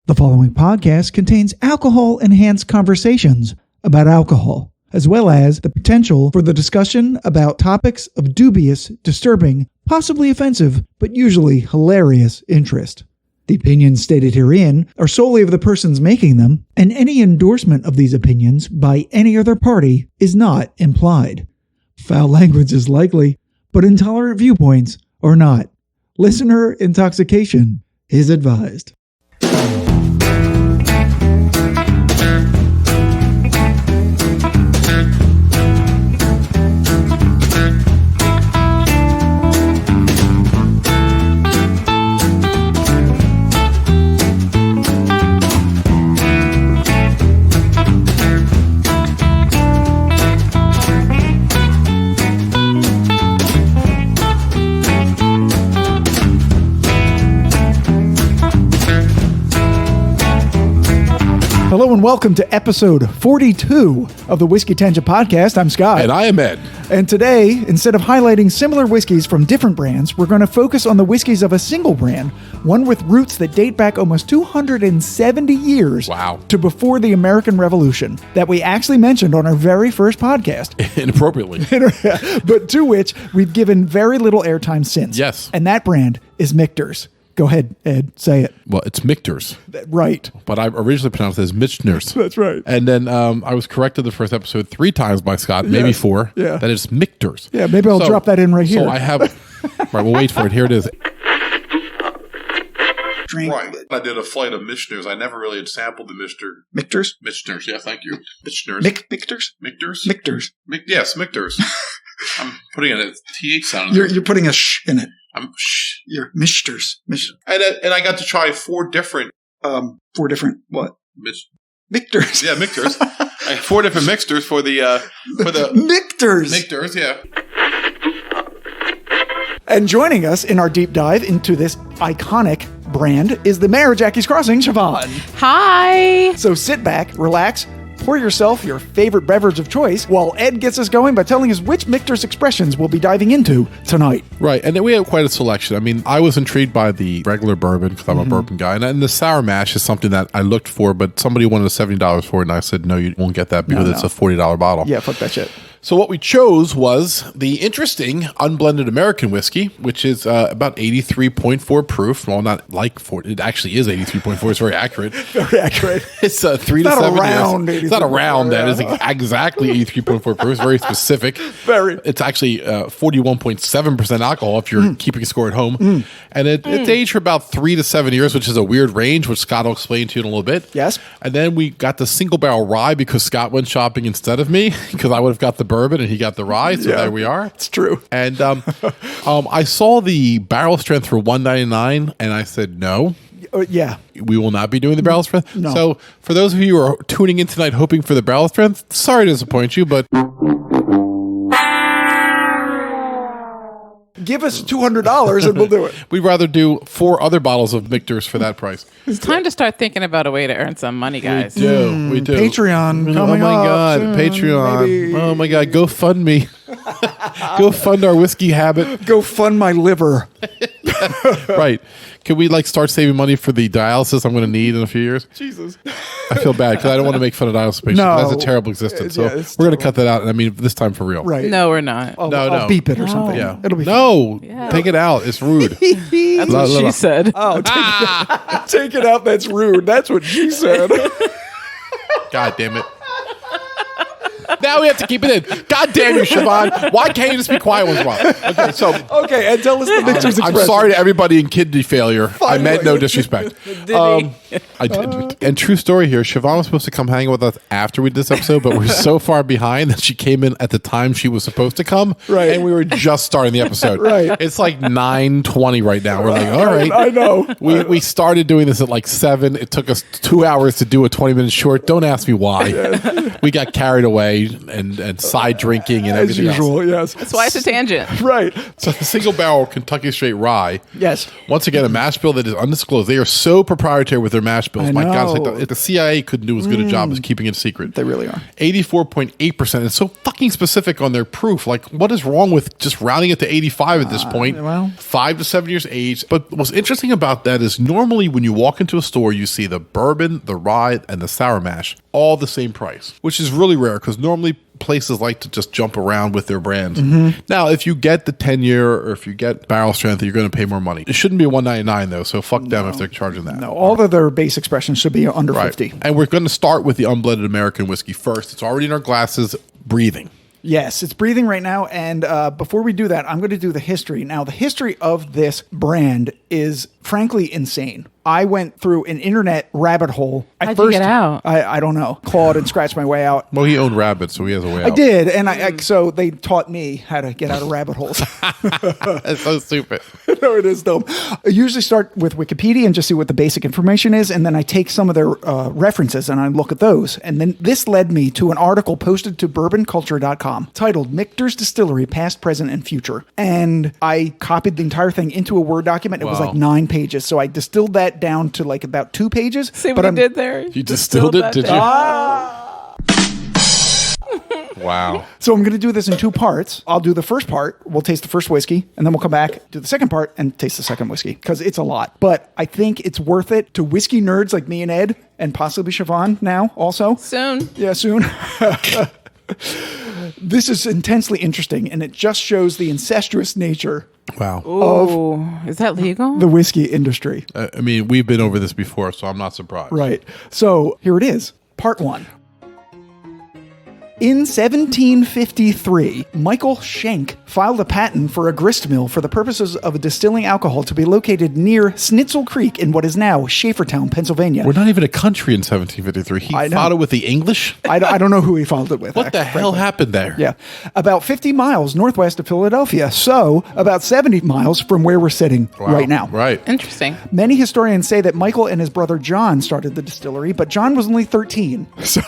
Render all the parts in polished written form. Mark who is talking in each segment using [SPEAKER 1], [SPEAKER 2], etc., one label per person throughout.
[SPEAKER 1] The following podcast contains alcohol-enhanced conversations about alcohol, as well as the potential for the discussion about topics of dubious, disturbing, possibly offensive, but usually hilarious interest. The opinions stated herein are solely of the persons making them, and any endorsement of these opinions by any other party is not implied. Foul language is likely, but intolerant viewpoints are not. Listener intoxication is advised. Hello and welcome to episode 42 of the Whiskey Tangent Podcast. I'm Scott.
[SPEAKER 2] And I am Ed.
[SPEAKER 1] And today, instead of highlighting similar whiskeys from different brands, we're going to focus on the whiskeys of a single brand, one with roots that date back almost 270 years to before the American Revolution, that we actually mentioned on our very first podcast.
[SPEAKER 2] Inappropriately.
[SPEAKER 1] But to which we've given very little airtime since.
[SPEAKER 2] Yes.
[SPEAKER 1] And that brand is Michter's. Go ahead, Ed, say it.
[SPEAKER 2] Well, it's Michter's.
[SPEAKER 1] Right.
[SPEAKER 2] But I originally pronounced it as Michter's.
[SPEAKER 1] That's right.
[SPEAKER 2] And then I was corrected the first episode 3 times by Scott, maybe 4.
[SPEAKER 1] Yeah.
[SPEAKER 2] That it's Michter's.
[SPEAKER 1] Yeah, maybe I'll drop that in right here.
[SPEAKER 2] So I have... Right, we'll wait for it. Here it is.
[SPEAKER 1] Drink.
[SPEAKER 2] Right. I did a flight of Michter's. I never really had sampled the
[SPEAKER 1] Michter's?
[SPEAKER 2] Michter's, yeah, thank you. Michter's.
[SPEAKER 1] Michter's?
[SPEAKER 2] Michter's?
[SPEAKER 1] Michter's.
[SPEAKER 2] Yes, Michter's. I'm putting in a TH sound.
[SPEAKER 1] You're putting a sh in it.
[SPEAKER 2] I'm shh.
[SPEAKER 1] You're Michter's.
[SPEAKER 2] And I got to try 4 different...
[SPEAKER 1] 4 different what? Michter's.
[SPEAKER 2] Yeah, Michter's. I had 4 different Michter's for the
[SPEAKER 1] Michter's.
[SPEAKER 2] Michter's, yeah.
[SPEAKER 1] And joining us in our deep dive into this iconic brand is the mayor of Jackie's Crossing, Shavonne.
[SPEAKER 3] Hi.
[SPEAKER 1] So sit back, relax, pour yourself your favorite beverage of choice while Ed gets us going by telling us which Michter's expressions we'll be diving into tonight.
[SPEAKER 2] Right, and then we have quite a selection. I mean, I was intrigued by the regular bourbon because I'm a bourbon guy, and the sour mash is something that I looked for, but somebody wanted $70 for it, and I said, no, you won't get that because it's a $40 bottle.
[SPEAKER 1] Yeah, fuck that shit.
[SPEAKER 2] So what we chose was the interesting Unblended American whiskey, which is about 83.4 proof. Well, not like 4. It actually is 83.4. It's very accurate.
[SPEAKER 1] Very accurate.
[SPEAKER 2] It's 3 to 7 years. It's not around. That is
[SPEAKER 1] yeah.
[SPEAKER 2] exactly 83.4 proof. It's very specific.
[SPEAKER 1] Very.
[SPEAKER 2] It's actually 41.7% alcohol if you're keeping score at home. And it's aged for about 3 to 7 years, which is a weird range, which Scott will explain to you in a little bit.
[SPEAKER 1] Yes.
[SPEAKER 2] And then we got the single barrel rye because Scott went shopping instead of me because I would have got the bourbon and he got the rye. So there we are.
[SPEAKER 1] It's true.
[SPEAKER 2] And I saw the barrel strength for $1.99 and I said no.
[SPEAKER 1] Yeah.
[SPEAKER 2] We will not be doing the barrel strength.
[SPEAKER 1] No.
[SPEAKER 2] So for those of you who are tuning in tonight hoping for the barrel strength, sorry to disappoint you, but
[SPEAKER 1] give us $200 and we'll do it.
[SPEAKER 2] we'd rather do 4 other bottles of Michter's for that price.
[SPEAKER 3] It's time to start thinking about a way to earn some money, guys.
[SPEAKER 2] We do.
[SPEAKER 1] Patreon coming
[SPEAKER 2] Oh my
[SPEAKER 1] up
[SPEAKER 2] God.
[SPEAKER 1] soon,
[SPEAKER 2] Patreon.
[SPEAKER 1] maybe.
[SPEAKER 2] Oh my God. Go fund me. Go fund our whiskey habit.
[SPEAKER 1] Go fund my liver.
[SPEAKER 2] Right. Can we start saving money for the dialysis I'm going to need in a few years?
[SPEAKER 1] Jesus.
[SPEAKER 2] I feel bad because I don't want to make fun of dialysis patients.
[SPEAKER 1] No.
[SPEAKER 2] That's a terrible existence. So
[SPEAKER 1] it's
[SPEAKER 2] we're going to cut that out. And I mean, this time for real.
[SPEAKER 1] Right.
[SPEAKER 3] No, we're not.
[SPEAKER 1] I'll beep it or something.
[SPEAKER 2] Yeah.
[SPEAKER 1] It'll be
[SPEAKER 2] no.
[SPEAKER 3] Yeah.
[SPEAKER 2] Take it out. It's rude.
[SPEAKER 3] That's what she said.
[SPEAKER 1] Oh, take it out. That's rude. That's what she said.
[SPEAKER 2] God damn it. Now we have to keep it in. God damn you, Shavonne. Why can't you just be quiet once in a while?
[SPEAKER 1] Okay, and tell us the Michter's
[SPEAKER 2] I'm
[SPEAKER 1] expression.
[SPEAKER 2] sorry to everybody in kidney failure. I meant no disrespect. I did. And true story here, Shavonne was supposed to come hang with us after we did this episode, but we're so far behind that she came in at the time she was supposed to come.
[SPEAKER 1] Right.
[SPEAKER 2] And we were just starting the episode.
[SPEAKER 1] Right.
[SPEAKER 2] It's 9:20 right now. We're like, all right.
[SPEAKER 1] I know.
[SPEAKER 2] We started doing this at 7. It took us 2 hours to do a 20-minute short. Don't ask me why. We got carried away. whiskey and side drinking and
[SPEAKER 1] As
[SPEAKER 2] everything
[SPEAKER 1] usual,
[SPEAKER 2] else.
[SPEAKER 1] yes.
[SPEAKER 3] That's why it's a tangent.
[SPEAKER 1] Right.
[SPEAKER 2] So the single barrel Kentucky straight rye.
[SPEAKER 1] Yes.
[SPEAKER 2] Once again, a mash bill that is undisclosed. They are so proprietary with their mash bills.
[SPEAKER 1] I
[SPEAKER 2] My God, it's
[SPEAKER 1] know.
[SPEAKER 2] like the CIA couldn't do as good a job as keeping it secret.
[SPEAKER 1] They really are.
[SPEAKER 2] 84.8%. It's so fucking specific on their proof. Like, what is wrong with just rounding it to 85 at this point?
[SPEAKER 1] well.
[SPEAKER 2] 5 to 7 years age. But what's interesting about that is normally when you walk into a store, you see the bourbon, the rye, and the sour mash all the same price, which is really rare because normally places like to just jump around with their brands. Now, if you get the 10-year or if you get barrel strength, you're going to pay more money. It shouldn't be $199 though, so fuck them if they're charging that.
[SPEAKER 1] No, all of their base expressions should be under 50.
[SPEAKER 2] And we're going to start with the unblended American whiskey first. It's already in our glasses, breathing.
[SPEAKER 1] Yes, it's breathing right now. And before we do that, I'm going to do the history. Now, the history of this brand is frankly insane. I went through an internet rabbit hole.
[SPEAKER 3] How'd you get out?
[SPEAKER 1] I don't know. Clawed and scratched my way out.
[SPEAKER 2] Well, he owned rabbits, so he has a way out.
[SPEAKER 1] I did, and so they taught me how to get out of rabbit holes.
[SPEAKER 2] That's so stupid.
[SPEAKER 1] No, it is dumb. I usually start with Wikipedia and just see what the basic information is, and then I take some of their references and I look at those. And then this led me to an article posted to bourbonculture.com titled Michter's Distillery, Past, Present, and Future. And I copied the entire thing into a Word document. It was like 9 pages. So I distilled that down to like about 2 pages.
[SPEAKER 3] See what I did there?
[SPEAKER 2] You distilled it, did you? Wow.
[SPEAKER 1] So I'm going to do this in 2 parts. I'll do the first part. We'll taste the first whiskey, and then we'll come back, do the second part, and taste the second whiskey, because it's a lot. But I think it's worth it to whiskey nerds like me and Ed, and possibly Shavonne now also.
[SPEAKER 3] Soon.
[SPEAKER 1] Yeah, soon. This is intensely interesting, and it just shows the incestuous nature
[SPEAKER 2] Wow.
[SPEAKER 3] Oh, is that legal?
[SPEAKER 1] the whiskey industry.
[SPEAKER 2] I mean, we've been over this before, so I'm not surprised.
[SPEAKER 1] Right. So here it is, part 1. In 1753, Michael Schenk filed a patent for a grist mill for the purposes of distilling alcohol to be located near Snitzel Creek in what is now Schaefertown, Pennsylvania.
[SPEAKER 2] We're not even a country in 1753. He
[SPEAKER 1] I know.
[SPEAKER 2] fought it with the English?
[SPEAKER 1] I don't know who he filed it with.
[SPEAKER 2] What the hell happened there?
[SPEAKER 1] Yeah. About 50 miles northwest of Philadelphia, so about 70 miles from where we're sitting
[SPEAKER 2] Wow.
[SPEAKER 1] right now.
[SPEAKER 2] Right.
[SPEAKER 3] Interesting.
[SPEAKER 1] Many historians say that Michael and his brother John started the distillery, but John was only 13. So,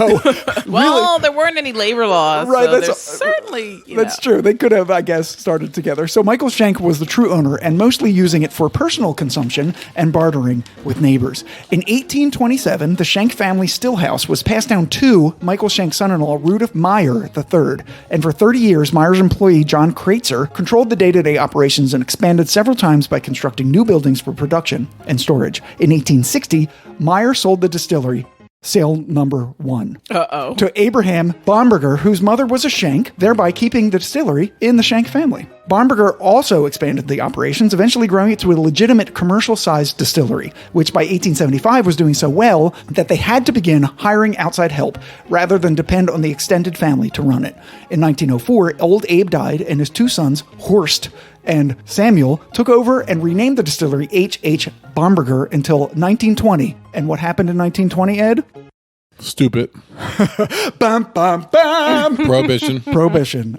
[SPEAKER 3] Well, there weren't any labor laws.
[SPEAKER 1] Right,
[SPEAKER 3] So
[SPEAKER 1] that's-
[SPEAKER 3] there's certainly.
[SPEAKER 1] That's true. They could have, I guess, started together. So Michael Schenk was the true owner and mostly using it for personal consumption and bartering with neighbors. In 1827, the Schenk family still house was passed down to Michael Schenk's son-in-law, Rudolf Meyer III. And for 30 years, Meyer's employee, John Kreitzer, controlled the day-to-day operations and expanded several times by constructing new buildings for production and storage. In 1860, Meyer sold the distillery. Sale number 1. To Abraham Bomberger, whose mother was a Schenk, thereby keeping the distillery in the Schenk family. Bomberger also expanded the operations, eventually growing it to a legitimate commercial-sized distillery, which by 1875 was doing so well that they had to begin hiring outside help rather than depend on the extended family to run it. In 1904, old Abe died, and his 2 sons, Horst and Samuel, took over and renamed the distillery H.H. Bomberger until 1920. And what happened in 1920, Ed?
[SPEAKER 2] Stupid.
[SPEAKER 1] Bam, bam, bam!
[SPEAKER 2] Prohibition.
[SPEAKER 1] Prohibition.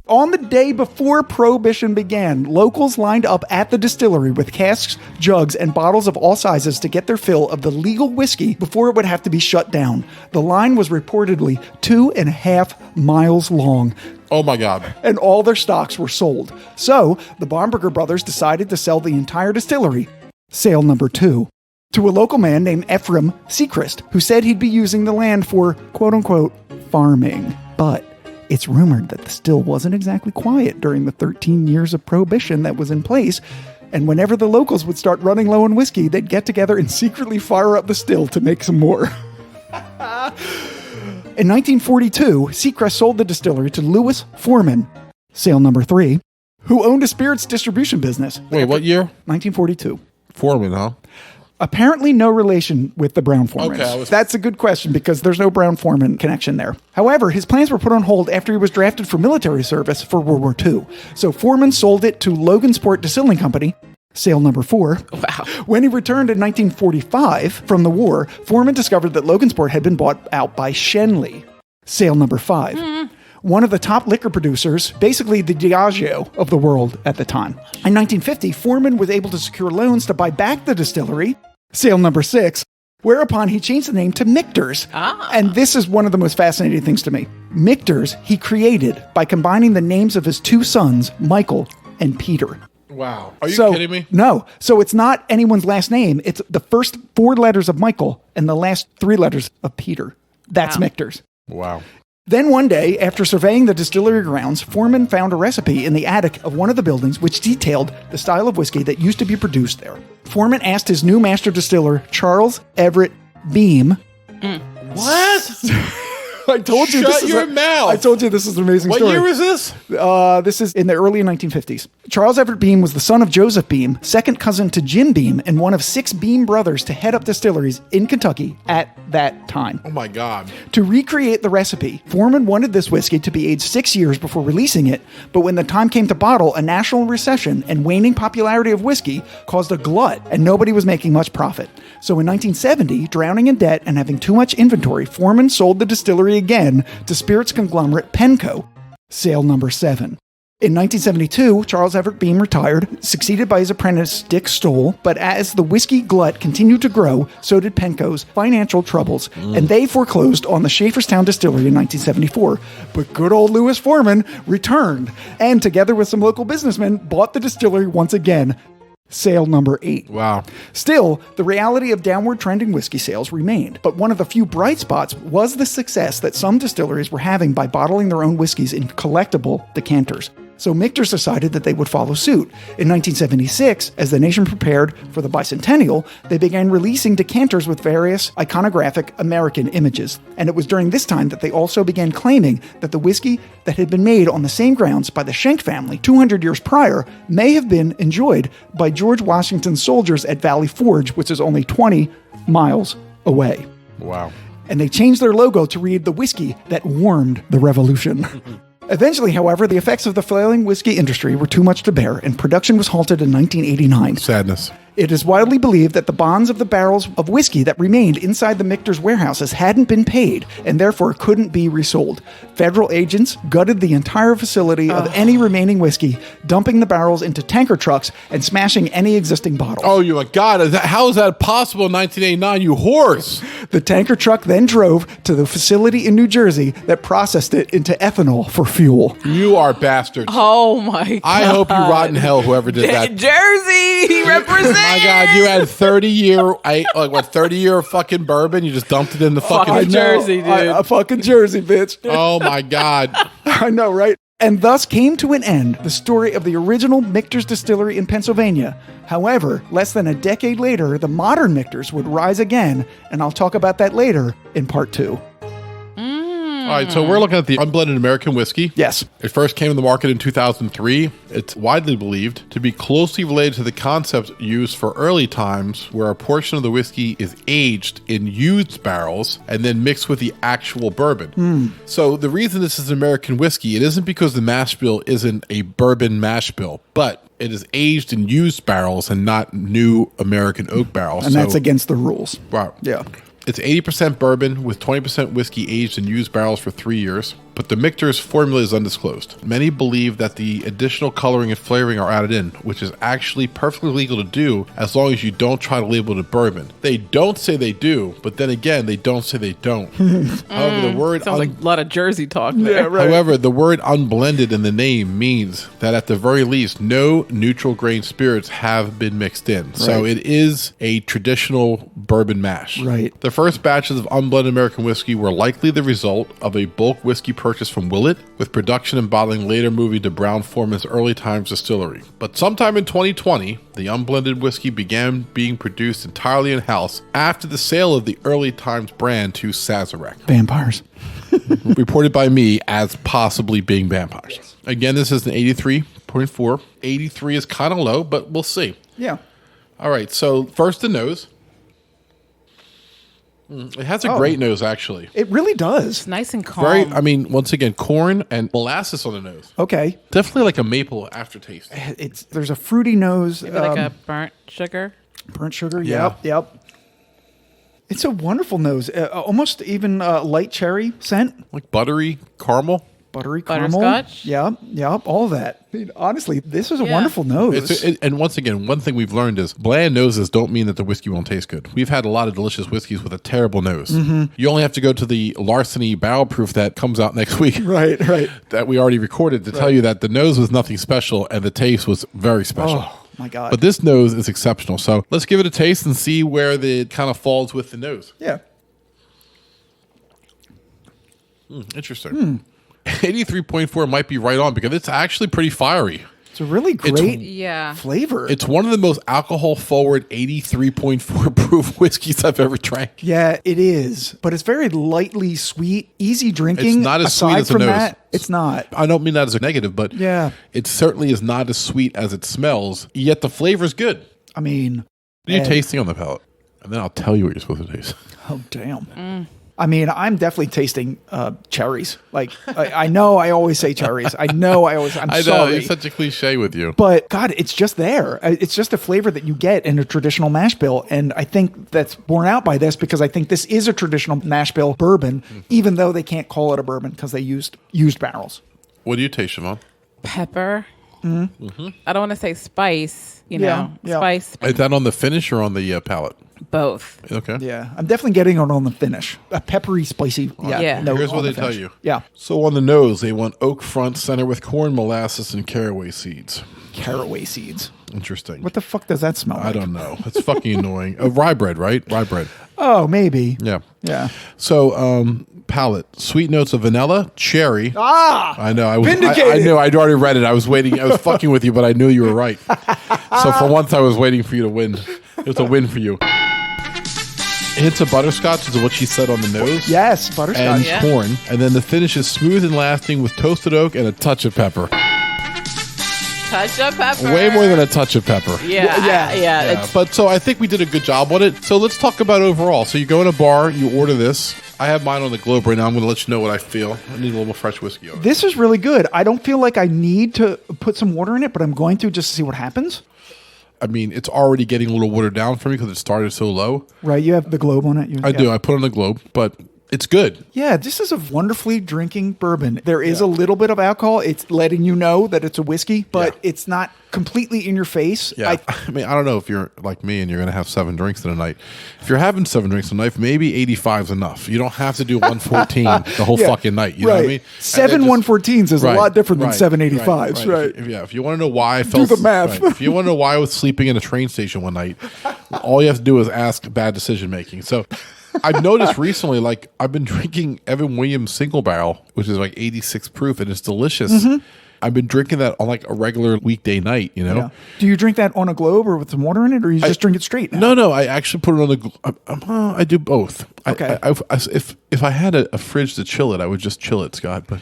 [SPEAKER 1] On the day before Prohibition began, locals lined up at the distillery with casks, jugs, and bottles of all sizes to get their fill of the legal whiskey before it would have to be shut down. The line was reportedly 2.5 miles long.
[SPEAKER 2] Oh my God.
[SPEAKER 1] And all their stocks were sold. So, the Bomberger brothers decided to sell the entire distillery. Sale number 2. To a local man named Ephraim Sechrist, who said he'd be using the land for, quote-unquote, farming. But it's rumored that the still wasn't exactly quiet during the 13 years of prohibition that was in place, and whenever the locals would start running low on whiskey, they'd get together and secretly fire up the still to make some more. In 1942, Sechrist sold the distillery to Louis Foreman, sale number 3, who owned a spirits distribution business.
[SPEAKER 2] Wait, what year?
[SPEAKER 1] 1942.
[SPEAKER 2] Foreman, huh?
[SPEAKER 1] Apparently no relation with the Brown Foremans.
[SPEAKER 2] Okay,
[SPEAKER 1] That's a good question because there's no Brown Foreman connection there. However, his plans were put on hold after he was drafted for military service for World War II. So Foreman sold it to Logansport Distilling Company, sale number 4.
[SPEAKER 3] Wow.
[SPEAKER 1] When he returned in 1945 from the war, Foreman discovered that Logansport had been bought out by Shenley, sale number 5. One of the top liquor producers, basically the Diageo of the world at the time. In 1950, Foreman was able to secure loans to buy back the distillery, sale number 6. Whereupon he changed the name to Michter's. And this is one of the most fascinating things to me. Michter's he created by combining the names of his two sons, Michael and Peter.
[SPEAKER 2] Wow. Are you kidding me?
[SPEAKER 1] No. So it's not anyone's last name. It's the first 4 letters of Michael and the last 3 letters of Peter. That's Michter's.
[SPEAKER 2] Wow.
[SPEAKER 1] Then one day, after surveying the distillery grounds, Foreman found a recipe in the attic of one of the buildings which detailed the style of whiskey that used to be produced there. Foreman asked his new master distiller, Charles Everett Beam.
[SPEAKER 2] What?
[SPEAKER 1] I told you.
[SPEAKER 2] Shut your mouth.
[SPEAKER 1] I told you this is an amazing story.
[SPEAKER 2] What year is this?
[SPEAKER 1] This is in the early 1950s. Charles Everett Beam was the son of Joseph Beam, second cousin to Jim Beam, and one of 6 Beam brothers to head up distilleries in Kentucky at that time.
[SPEAKER 2] Oh my God.
[SPEAKER 1] To recreate the recipe, Foreman wanted this whiskey to be aged 6 years before releasing it, but when the time came to bottle, a national recession and waning popularity of whiskey caused a glut, and nobody was making much profit. So in 1970, drowning in debt and having too much inventory, Foreman sold the distillery again to spirits conglomerate Penco, sale number 7. In 1972, Charles Everett Beam retired, succeeded by his apprentice Dick Stoll, but as the whiskey glut continued to grow, so did Penco's financial troubles, and they foreclosed on the Schaeferstown Distillery in 1974. But good old Lewis Foreman returned, and together with some local businessmen, bought the distillery once again. Sale number 8.
[SPEAKER 2] Wow.
[SPEAKER 1] Still, the reality of downward trending whiskey sales remained, but one of the few bright spots was the success that some distilleries were having by bottling their own whiskeys in collectible decanters. So Michter's decided that they would follow suit. In 1976, as the nation prepared for the bicentennial, they began releasing decanters with various iconographic American images. And it was during this time that they also began claiming that the whiskey that had been made on the same grounds by the Schenck family 200 years prior may have been enjoyed by George Washington's soldiers at Valley Forge, which is only 20 miles away.
[SPEAKER 2] Wow.
[SPEAKER 1] And they changed their logo to read the whiskey that warmed the revolution. Eventually, however, the effects of the flailing whiskey industry were too much to bear, and production was halted in 1989.
[SPEAKER 2] Sadness.
[SPEAKER 1] It is widely believed that the bonds of the barrels of whiskey that remained inside the Michter's warehouses hadn't been paid, and therefore couldn't be resold. Federal agents gutted the entire facility of any remaining whiskey, dumping the barrels into tanker trucks and smashing any existing bottles.
[SPEAKER 2] Oh, you my God. How is that possible in 1989, you horse?
[SPEAKER 1] The tanker truck then drove to the facility in New Jersey that processed it into ethanol for fuel.
[SPEAKER 2] You are bastards.
[SPEAKER 3] Oh my God.
[SPEAKER 2] I hope you rot in hell, whoever did that.
[SPEAKER 3] Jersey, represent.
[SPEAKER 2] My God, you had 30-year fucking bourbon. You just dumped it in the fucking
[SPEAKER 3] Fucking Jersey, dude.
[SPEAKER 1] A fucking Jersey, bitch.
[SPEAKER 2] Oh my God.
[SPEAKER 1] I know, right? And thus came to an end the story of the original Michter's distillery in Pennsylvania. However, less than a decade later, the modern Michter's would rise again, and I'll talk about that later in part 2.
[SPEAKER 2] All right, so we're looking at the unblended American whiskey.
[SPEAKER 1] Yes.
[SPEAKER 2] It first came to the market in 2003. It's widely believed to be closely related to the concept used for early times, where a portion of the whiskey is aged in used barrels and then mixed with the actual bourbon. So the reason this is an American whiskey, it isn't because the mash bill isn't a bourbon mash bill, but it is aged in used barrels and not new American oak barrels.
[SPEAKER 1] And that's against the rules.
[SPEAKER 2] Right.
[SPEAKER 1] Yeah.
[SPEAKER 2] It's 80% bourbon with 20% whiskey aged in used barrels for 3 years, but the Michter's formula is undisclosed. Many believe that the additional coloring and flavoring are added in, which is actually perfectly legal to do as long as you don't try to label it a bourbon. They don't say they do, but then again, they don't say they don't. However, the word
[SPEAKER 3] Sounds like a lot of Jersey talk there.
[SPEAKER 2] However, the word unblended in the name means that at the very least, no neutral grain spirits have been mixed in. So it is a traditional bourbon mash.
[SPEAKER 1] Right.
[SPEAKER 2] The first batches of unblended American whiskey were likely the result of a bulk whiskey purchase from Bulleit, with production and bottling later moving to Brown-Forman's Early Times Distillery. But sometime in 2020, the unblended whiskey began being produced entirely in-house after the sale of the Early Times brand to Sazerac.
[SPEAKER 1] Vampires.
[SPEAKER 2] Reported by me as possibly being vampires. Again, this is an 83.4. 83 is kind of low, but we'll see.
[SPEAKER 1] Yeah.
[SPEAKER 2] All right, so first the nose. It has a great nose, actually.
[SPEAKER 1] It really does.
[SPEAKER 3] It's nice and calm.
[SPEAKER 2] Once again, corn and molasses on the nose.
[SPEAKER 1] Okay.
[SPEAKER 2] Definitely like a maple aftertaste.
[SPEAKER 1] There's a fruity nose.
[SPEAKER 3] Maybe like a burnt sugar.
[SPEAKER 1] Burnt sugar,
[SPEAKER 2] Yeah.
[SPEAKER 1] Yep. It's a wonderful nose. Almost even light cherry scent.
[SPEAKER 2] Like buttery caramel.
[SPEAKER 1] buttery caramel.
[SPEAKER 3] Butterscotch.
[SPEAKER 1] Yep, all of that. I mean, honestly, this is a wonderful nose.
[SPEAKER 2] And once again, one thing we've learned is bland noses don't mean that the whiskey won't taste good. We've had a lot of delicious whiskeys with a terrible nose. You only have to go to the Larceny barrel proof that comes out next week.
[SPEAKER 1] Right.
[SPEAKER 2] That we already recorded to tell you that the nose was nothing special and the taste was very special.
[SPEAKER 1] Oh, my God.
[SPEAKER 2] But this nose is exceptional. So let's give it a taste and see where it kind of falls with the nose.
[SPEAKER 1] Yeah.
[SPEAKER 2] Interesting. 83.4 might be right on because it's actually pretty fiery.
[SPEAKER 1] It's a really great flavor.
[SPEAKER 2] It's one of the most alcohol-forward 83.4 proof whiskeys I've ever drank.
[SPEAKER 1] Yeah, it is. But it's very lightly sweet, easy drinking.
[SPEAKER 2] It's not as sweet as the nose.
[SPEAKER 1] That, it's not.
[SPEAKER 2] I don't mean that as a negative, but it certainly is not as sweet as it smells, yet the flavor's good.
[SPEAKER 1] I mean...
[SPEAKER 2] What are you tasting on the palate? And then I'll tell you what you're supposed to taste.
[SPEAKER 1] Oh, damn. I mean, I'm definitely tasting cherries. Like, I know I always say cherries. I'm sorry.
[SPEAKER 2] know, it's such a cliche with you.
[SPEAKER 1] But, God, it's just there. It's just a flavor that you get in a traditional mash bill. And I think that's borne out by this because I think this is a traditional mash bill bourbon, even though they can't call it a bourbon because they used barrels.
[SPEAKER 2] What do you taste, Shavonne?
[SPEAKER 3] Pepper. I don't want to say spice, spice.
[SPEAKER 2] Is that on the finish or on the palate?
[SPEAKER 3] Both.
[SPEAKER 2] Okay.
[SPEAKER 1] Yeah, I'm definitely getting it on the finish. A peppery, spicy.
[SPEAKER 3] Yeah.
[SPEAKER 1] No,
[SPEAKER 2] here's what they
[SPEAKER 1] finish.
[SPEAKER 2] tell you.
[SPEAKER 1] Yeah.
[SPEAKER 2] So on the nose, they want oak front center with corn, molasses, and caraway seeds.
[SPEAKER 1] Caraway seeds.
[SPEAKER 2] Interesting.
[SPEAKER 1] What the fuck does that smell like?
[SPEAKER 2] I don't know. It's fucking annoying. Rye bread, right? Rye bread.
[SPEAKER 1] Oh, maybe.
[SPEAKER 2] Yeah.
[SPEAKER 1] Yeah.
[SPEAKER 2] So, palate. Sweet notes of vanilla, cherry. I know. I was.
[SPEAKER 1] Vindicated.
[SPEAKER 2] I knew. I'd already read it. I was waiting. I was fucking with you, but I knew you were right. So for once, I was waiting for you to win. It was a win for you. Hints of butterscotch is what she said on the nose.
[SPEAKER 1] Yes, butterscotch.
[SPEAKER 2] And corn. And then the finish is smooth and lasting with toasted oak and a touch of pepper.
[SPEAKER 3] Touch of pepper.
[SPEAKER 2] Way more than a touch of pepper.
[SPEAKER 3] Yeah.
[SPEAKER 2] But so I think we did a good job on it. So let's talk about overall. So you go in a bar, you order this. I have mine on the globe right now. I'm going to let you know what I feel. I need a little more fresh whiskey on it.
[SPEAKER 1] This is really good. I don't feel like I need to put some water in it, but I'm going to just to see what happens.
[SPEAKER 2] I mean, it's already getting a little watered down for me because it started so low.
[SPEAKER 1] Right, you have the globe on it.
[SPEAKER 2] I do. I put it on the globe, but it's good.
[SPEAKER 1] Yeah, this is a wonderfully drinking bourbon. There is a little bit of alcohol. It's letting you know that it's a whiskey, but it's not completely in your face.
[SPEAKER 2] Yeah. I mean, I don't know if you're like me and you're going to have 7 drinks in a night. If you're having 7 drinks in a night, maybe 85 is enough. You don't have to do 114 the whole fucking night. You know what I mean?
[SPEAKER 1] 7 114s is a lot different than 7 85s. Right.
[SPEAKER 2] If you want to know why I felt...
[SPEAKER 1] Do the math.
[SPEAKER 2] If you want to know why I was sleeping in a train station one night, all you have to do is ask bad decision making. So... I've noticed recently, like, I've been drinking Evan Williams single barrel, which is like 86 proof, and it's delicious. I've been drinking that on like a regular weekday night, you know?
[SPEAKER 1] Yeah. Do you drink that on a globe or with some water in it, or you just drink it straight now?
[SPEAKER 2] No, I actually put it on the... I do both.
[SPEAKER 1] Okay.
[SPEAKER 2] If I had a fridge to chill it, I would just chill it, Scott, but...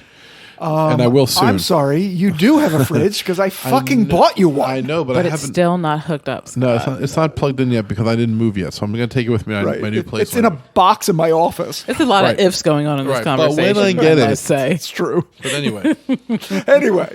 [SPEAKER 2] and I will soon.
[SPEAKER 1] I'm sorry. You do have a fridge because I fucking bought you one.
[SPEAKER 2] I know, but I
[SPEAKER 3] it's
[SPEAKER 2] haven't...
[SPEAKER 3] still not hooked up, Scott.
[SPEAKER 2] No, it's not plugged in yet because I didn't move yet. So I'm going to take it with me to my new place.
[SPEAKER 1] It's in a box in my office.
[SPEAKER 3] There's a lot of ifs going on in this conversation.
[SPEAKER 2] But when I get it,
[SPEAKER 1] It's true.
[SPEAKER 2] But anyway.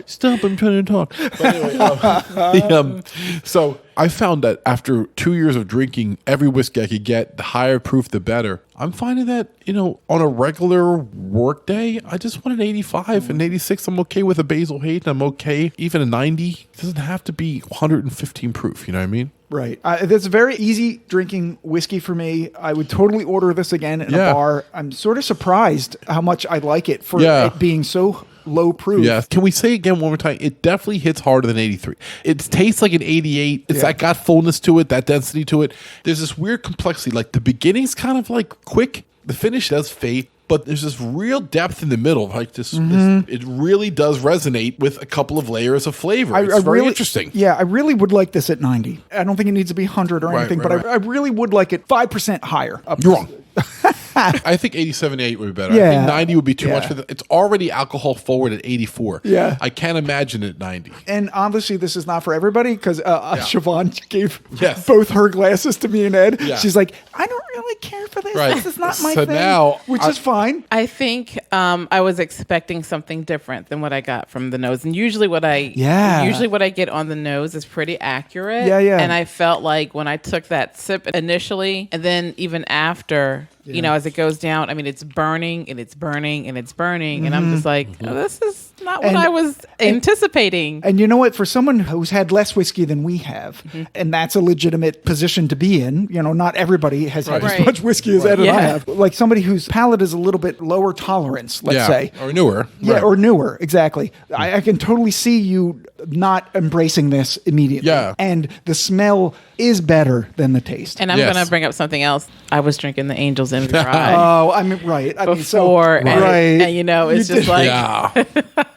[SPEAKER 1] Stop. I'm trying to talk.
[SPEAKER 2] But anyway, so I found that after 2 years of drinking every whiskey I could get, the higher proof, the better. I'm finding that, on a regular work day, I just want an 85 and 86. I'm okay with a Basil Hayden. I'm okay. Even a 90. It doesn't have to be 115 proof. You know what I mean?
[SPEAKER 1] Right. That's a very easy drinking whiskey for me. I would totally order this again in a bar. I'm sort of surprised how much I like it for it being so low proof.
[SPEAKER 2] Yeah. Can we say again one more time? It definitely hits harder than 83. It tastes like an 88. It's that got fullness to it, that density to it. There's this weird complexity. Like the beginning's kind of like quick. The finish does fade. But there's this real depth in the middle. Like this, it really does resonate with a couple of layers of flavor. It's very interesting.
[SPEAKER 1] Yeah, I really would like this at 90. I don't think it needs to be 100 or anything, but I really would like it 5% higher.
[SPEAKER 2] You're wrong. I think 87, 88 would be better.
[SPEAKER 1] Yeah.
[SPEAKER 2] I think 90 would be too much for that. It's already alcohol forward at 84.
[SPEAKER 1] Yeah.
[SPEAKER 2] I can't imagine it at 90.
[SPEAKER 1] And obviously this is not for everybody because Shavonne gave both her glasses to me and Ed. Yeah. She's like, I don't really care for this. This is not my thing. Now, which is fine.
[SPEAKER 3] I think I was expecting something different than what I got from the nose. And usually what I get on the nose is pretty accurate.
[SPEAKER 1] Yeah.
[SPEAKER 3] And I felt like when I took that sip initially and then even after you know, as it goes down, I mean, it's burning and it's burning and it's burning. And I'm just like, oh, this is not what I was anticipating.
[SPEAKER 1] And you know what? For someone who's had less whiskey than we have, and that's a legitimate position to be in, you know, not everybody has had as much whiskey as Ed and I have. Like somebody whose palate is a little bit lower tolerance, let's say.
[SPEAKER 2] Or newer.
[SPEAKER 1] Yeah, or newer, exactly. I can totally see you not embracing this immediately.
[SPEAKER 2] Yeah.
[SPEAKER 1] And the smell is better than the taste.
[SPEAKER 3] And I'm going to bring up something else. I was drinking the Angel's Envy rye.
[SPEAKER 1] Oh, I mean, right. I
[SPEAKER 3] before,
[SPEAKER 1] mean, so,
[SPEAKER 3] and you know, it's just like...
[SPEAKER 2] Yeah.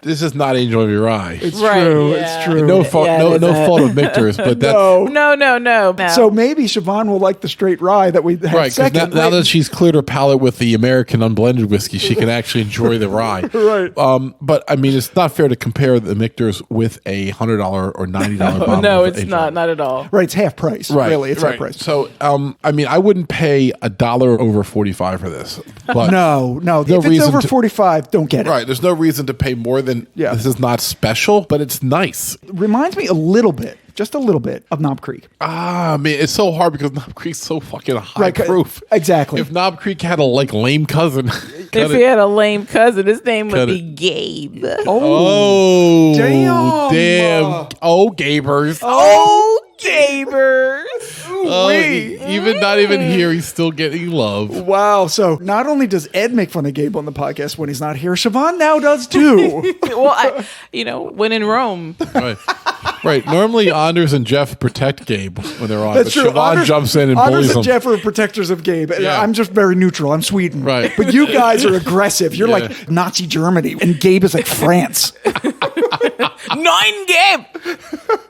[SPEAKER 2] This is not Angel Envy rye.
[SPEAKER 1] It's true.
[SPEAKER 3] Yeah.
[SPEAKER 1] It's true.
[SPEAKER 2] No fault of Michter's, but that's...
[SPEAKER 3] No.
[SPEAKER 1] So maybe Shavonne will like the straight rye that we had
[SPEAKER 2] Right, because now that she's cleared her palate with the American unblended whiskey, she can actually enjoy the rye.
[SPEAKER 1] Right.
[SPEAKER 2] But I mean, it's not fair to compare the Michter's with a $100 or $90 bottle.
[SPEAKER 3] No, it's not at all.
[SPEAKER 1] Right, it's half price.
[SPEAKER 2] Right,
[SPEAKER 1] really, it's half price.
[SPEAKER 2] So, I mean, I wouldn't pay $1 over 45 for this. But
[SPEAKER 1] no. If it's over 45, don't get it.
[SPEAKER 2] Right, there's no reason to pay more than this is not special, but it's nice.
[SPEAKER 1] Reminds me a little bit, just a little bit, of Knob Creek.
[SPEAKER 2] I mean, it's so hard because Knob Creek's so fucking high proof.
[SPEAKER 1] Exactly.
[SPEAKER 2] If Knob Creek had a lame cousin,
[SPEAKER 3] if he had a lame cousin, his name would be Gabe.
[SPEAKER 2] Oh,
[SPEAKER 1] damn!
[SPEAKER 2] Oh, Gabers!
[SPEAKER 3] Oh, Gabers!
[SPEAKER 2] Even not even here, he's still getting love.
[SPEAKER 1] Wow! So not only does Ed make fun of Gabe on the podcast when he's not here, Shavonne now does too.
[SPEAKER 3] Well, when in Rome.
[SPEAKER 2] Right. Normally, Anders and Jeff protect Gabe when they're on.
[SPEAKER 1] That's
[SPEAKER 2] but
[SPEAKER 1] true.
[SPEAKER 2] Shavonne jumps in and bullies
[SPEAKER 1] Anders
[SPEAKER 2] him.
[SPEAKER 1] and Jeff are protectors of Gabe.
[SPEAKER 2] Yeah.
[SPEAKER 1] I'm just very neutral. I'm Sweden.
[SPEAKER 2] Right.
[SPEAKER 1] But you guys are aggressive. You're like Nazi Germany, and Gabe is like France.
[SPEAKER 3] Nine Gabe!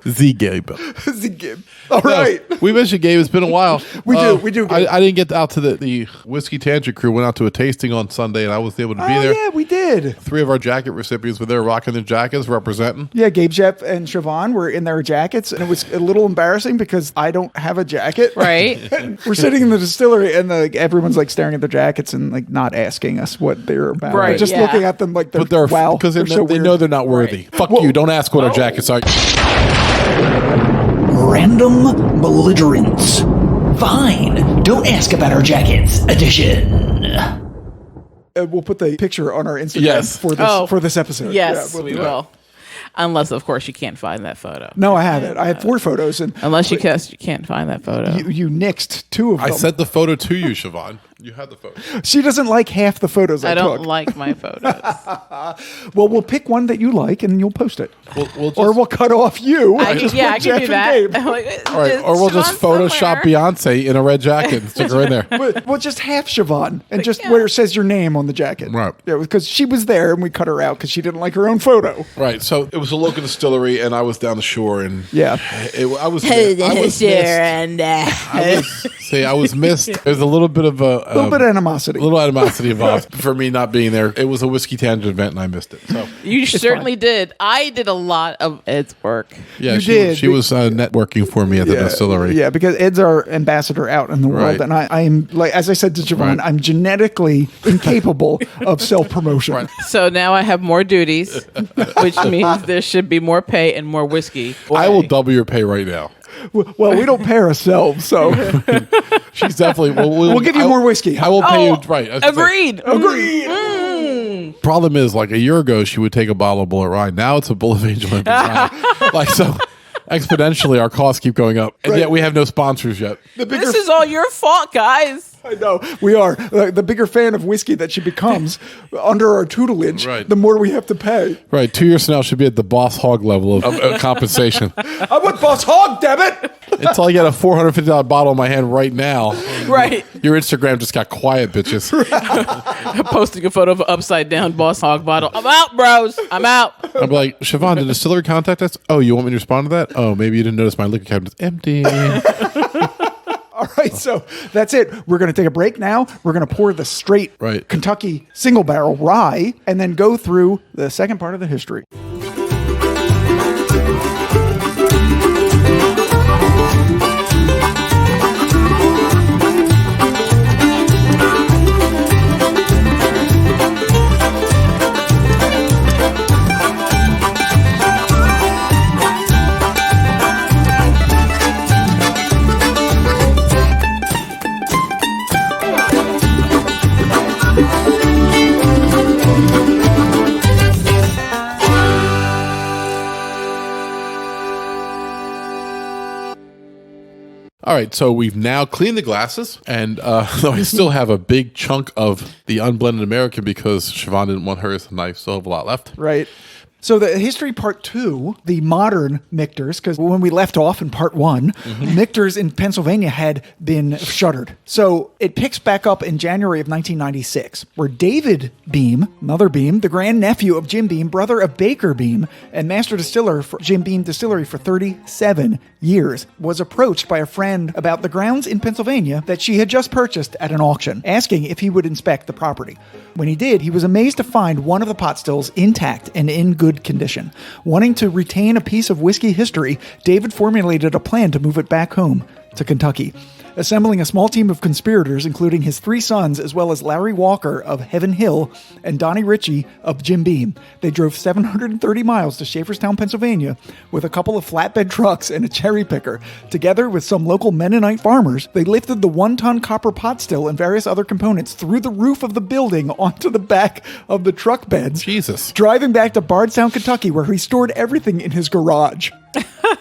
[SPEAKER 2] Z Gabe.
[SPEAKER 1] Z Gabe. All right.
[SPEAKER 2] We mentioned Gabe. It's been a while.
[SPEAKER 1] We do.
[SPEAKER 2] I didn't get out to the Whiskey Tangent crew. Went out to a tasting on Sunday, and I was able to be there.
[SPEAKER 1] Yeah, we did.
[SPEAKER 2] 3 of our jacket recipients were there rocking their jackets, representing.
[SPEAKER 1] Yeah, Gabe, Jeff, and Shavonne were in their jackets, and it was a little embarrassing because I don't have a jacket.
[SPEAKER 3] Right.
[SPEAKER 1] We're sitting in the distillery, and everyone's like staring at their jackets and like not asking us what they're about.
[SPEAKER 3] Right,
[SPEAKER 1] We're just looking at them like they're wow,
[SPEAKER 2] because
[SPEAKER 1] they're so
[SPEAKER 2] they
[SPEAKER 1] weird.
[SPEAKER 2] know they're not worthy. Fuck you! Don't ask what our jackets are.
[SPEAKER 4] Random belligerence. Fine. Don't ask about our jackets. Edition.
[SPEAKER 1] We'll put the picture on our Instagram for this episode.
[SPEAKER 3] Yes,
[SPEAKER 1] yeah,
[SPEAKER 3] we will. Unless, of course, you can't find that photo.
[SPEAKER 1] No, I have it. I have 4 photos.
[SPEAKER 3] Unless you can't find that photo.
[SPEAKER 1] You nixed 2 of them.
[SPEAKER 2] I sent the photo to you, Shavonne. You had the photo.
[SPEAKER 1] She doesn't like half the photos I took.
[SPEAKER 3] don't like my photos.
[SPEAKER 1] Well, we'll pick one that you like and you'll post it.
[SPEAKER 2] Or
[SPEAKER 1] we'll cut off you.
[SPEAKER 3] I can do that.
[SPEAKER 2] All right, or we'll just Photoshop Beyonce in a red jacket and stick her in there.
[SPEAKER 1] Well, just half Shavonne and just where it says your name on the jacket.
[SPEAKER 2] Right.
[SPEAKER 1] Yeah, because she was there and we cut her out because she didn't like her own photo.
[SPEAKER 2] Right. So it was a local distillery, and I was down the shore, and I was missed. There's a little bit of
[SPEAKER 1] animosity.
[SPEAKER 2] A little animosity involved for me not being there. It was a Whiskey Tangent event, and I missed it. So
[SPEAKER 3] you certainly did. I did a lot of Ed's work.
[SPEAKER 2] Yeah, she was networking for me at the distillery.
[SPEAKER 1] Yeah, because Ed's our ambassador out in the world, and I am, like, as I said to Shavonne, I'm genetically incapable of self-promotion.
[SPEAKER 2] Right.
[SPEAKER 3] So now I have more duties, which means there should be more pay and more whiskey.
[SPEAKER 2] I will double your pay right now.
[SPEAKER 1] Well, we don't pay ourselves, so
[SPEAKER 2] she's definitely.
[SPEAKER 1] We'll give you more whiskey.
[SPEAKER 2] I will pay you. Right.
[SPEAKER 3] Agreed.
[SPEAKER 2] Problem is, like a year ago, she would take a bottle of Bulleit rye. Now it's a Bull of Angel Envy rye. Like so. Exponentially, our costs keep going up, and yet we have no sponsors yet.
[SPEAKER 3] This is all your fault, guys.
[SPEAKER 1] I know we are the bigger fan of whiskey that she becomes under our tutelage.
[SPEAKER 2] Right.
[SPEAKER 1] The more we have to pay.
[SPEAKER 2] Right. 2 years from now, she'll be at the Boss Hogg level of compensation.
[SPEAKER 1] I want Boss Hogg, damn it!
[SPEAKER 2] Until I get a $450 bottle in my hand right now.
[SPEAKER 3] Right.
[SPEAKER 2] Your Instagram just got quiet, bitches.
[SPEAKER 3] Posting a photo of an upside down Boss Hogg bottle. I'm out, bros. I'm out.
[SPEAKER 2] I'm like, Shavonne, did Distillery contact us? Oh, you want me to respond to that? Oh, maybe you didn't notice my liquor cabinet's empty.
[SPEAKER 1] All right, so that's it. We're going to take a break now. We're going to pour the straight Kentucky single barrel rye and then go through the second part of the history.
[SPEAKER 2] right, so we've now cleaned the glasses, and I still have a big chunk of the unblended American because Shavonne didn't want hers, and I still have a lot left.
[SPEAKER 1] Right. So the history part 2, the modern Michters, because when we left off in part 1, Michters in Pennsylvania had been shuttered. So it picks back up in January of 1996, where David Beam, Mother Beam, the grandnephew of Jim Beam, brother of Baker Beam, and master distiller for Jim Beam Distillery for 37 years, was approached by a friend about the grounds in Pennsylvania that she had just purchased at an auction, asking if he would inspect the property. When he did, he was amazed to find one of the pot stills intact and in good condition. Wanting to retain a piece of whiskey history, David formulated a plan to move it back home to Kentucky. Assembling a small team of conspirators, including his 3 sons, as well as Larry Walker of Heaven Hill and Donnie Ritchie of Jim Beam, they drove 730 miles to Schaefferstown, Pennsylvania, with a couple of flatbed trucks and a cherry picker. Together with some local Mennonite farmers, they lifted the 1-ton copper pot still and various other components through the roof of the building onto the back of the truck beds.
[SPEAKER 2] Jesus.
[SPEAKER 1] Driving back to Bardstown, Kentucky, where he stored everything in his garage.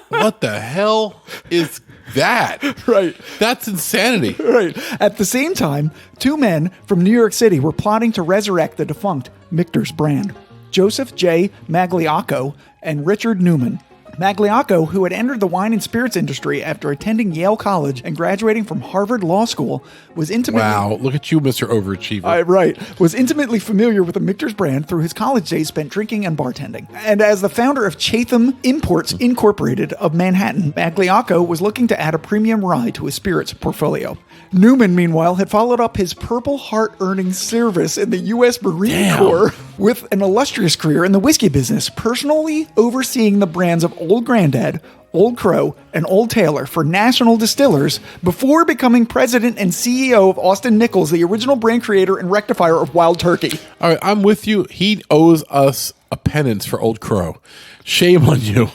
[SPEAKER 2] What the hell is that?
[SPEAKER 1] Right.
[SPEAKER 2] That's insanity.
[SPEAKER 1] Right. At the same time, 2 men from New York City were plotting to resurrect the defunct Michter's brand. Joseph J. Magliocco and Richard Newman. Magliocco, who had entered the wine and spirits industry after attending Yale College and graduating from Harvard Law School, was intimately...
[SPEAKER 2] Wow, look at you, Mr. Overachiever.
[SPEAKER 1] Right. Was intimately familiar with the Michter's brand through his college days spent drinking and bartending. And as the founder of Chatham Imports Incorporated of Manhattan, Magliocco was looking to add a premium rye to his spirits portfolio. Newman, meanwhile, had followed up his Purple Heart earning service in the U.S. Marine Corps with an illustrious career in the whiskey business, personally overseeing the brands of Old Grandad, Old Crow, and Old Taylor for national distillers before becoming president and CEO of Austin Nichols, the original brand creator and rectifier of Wild Turkey.
[SPEAKER 2] All right, I'm with you. He owes us a penance for Old Crow. Shame on you.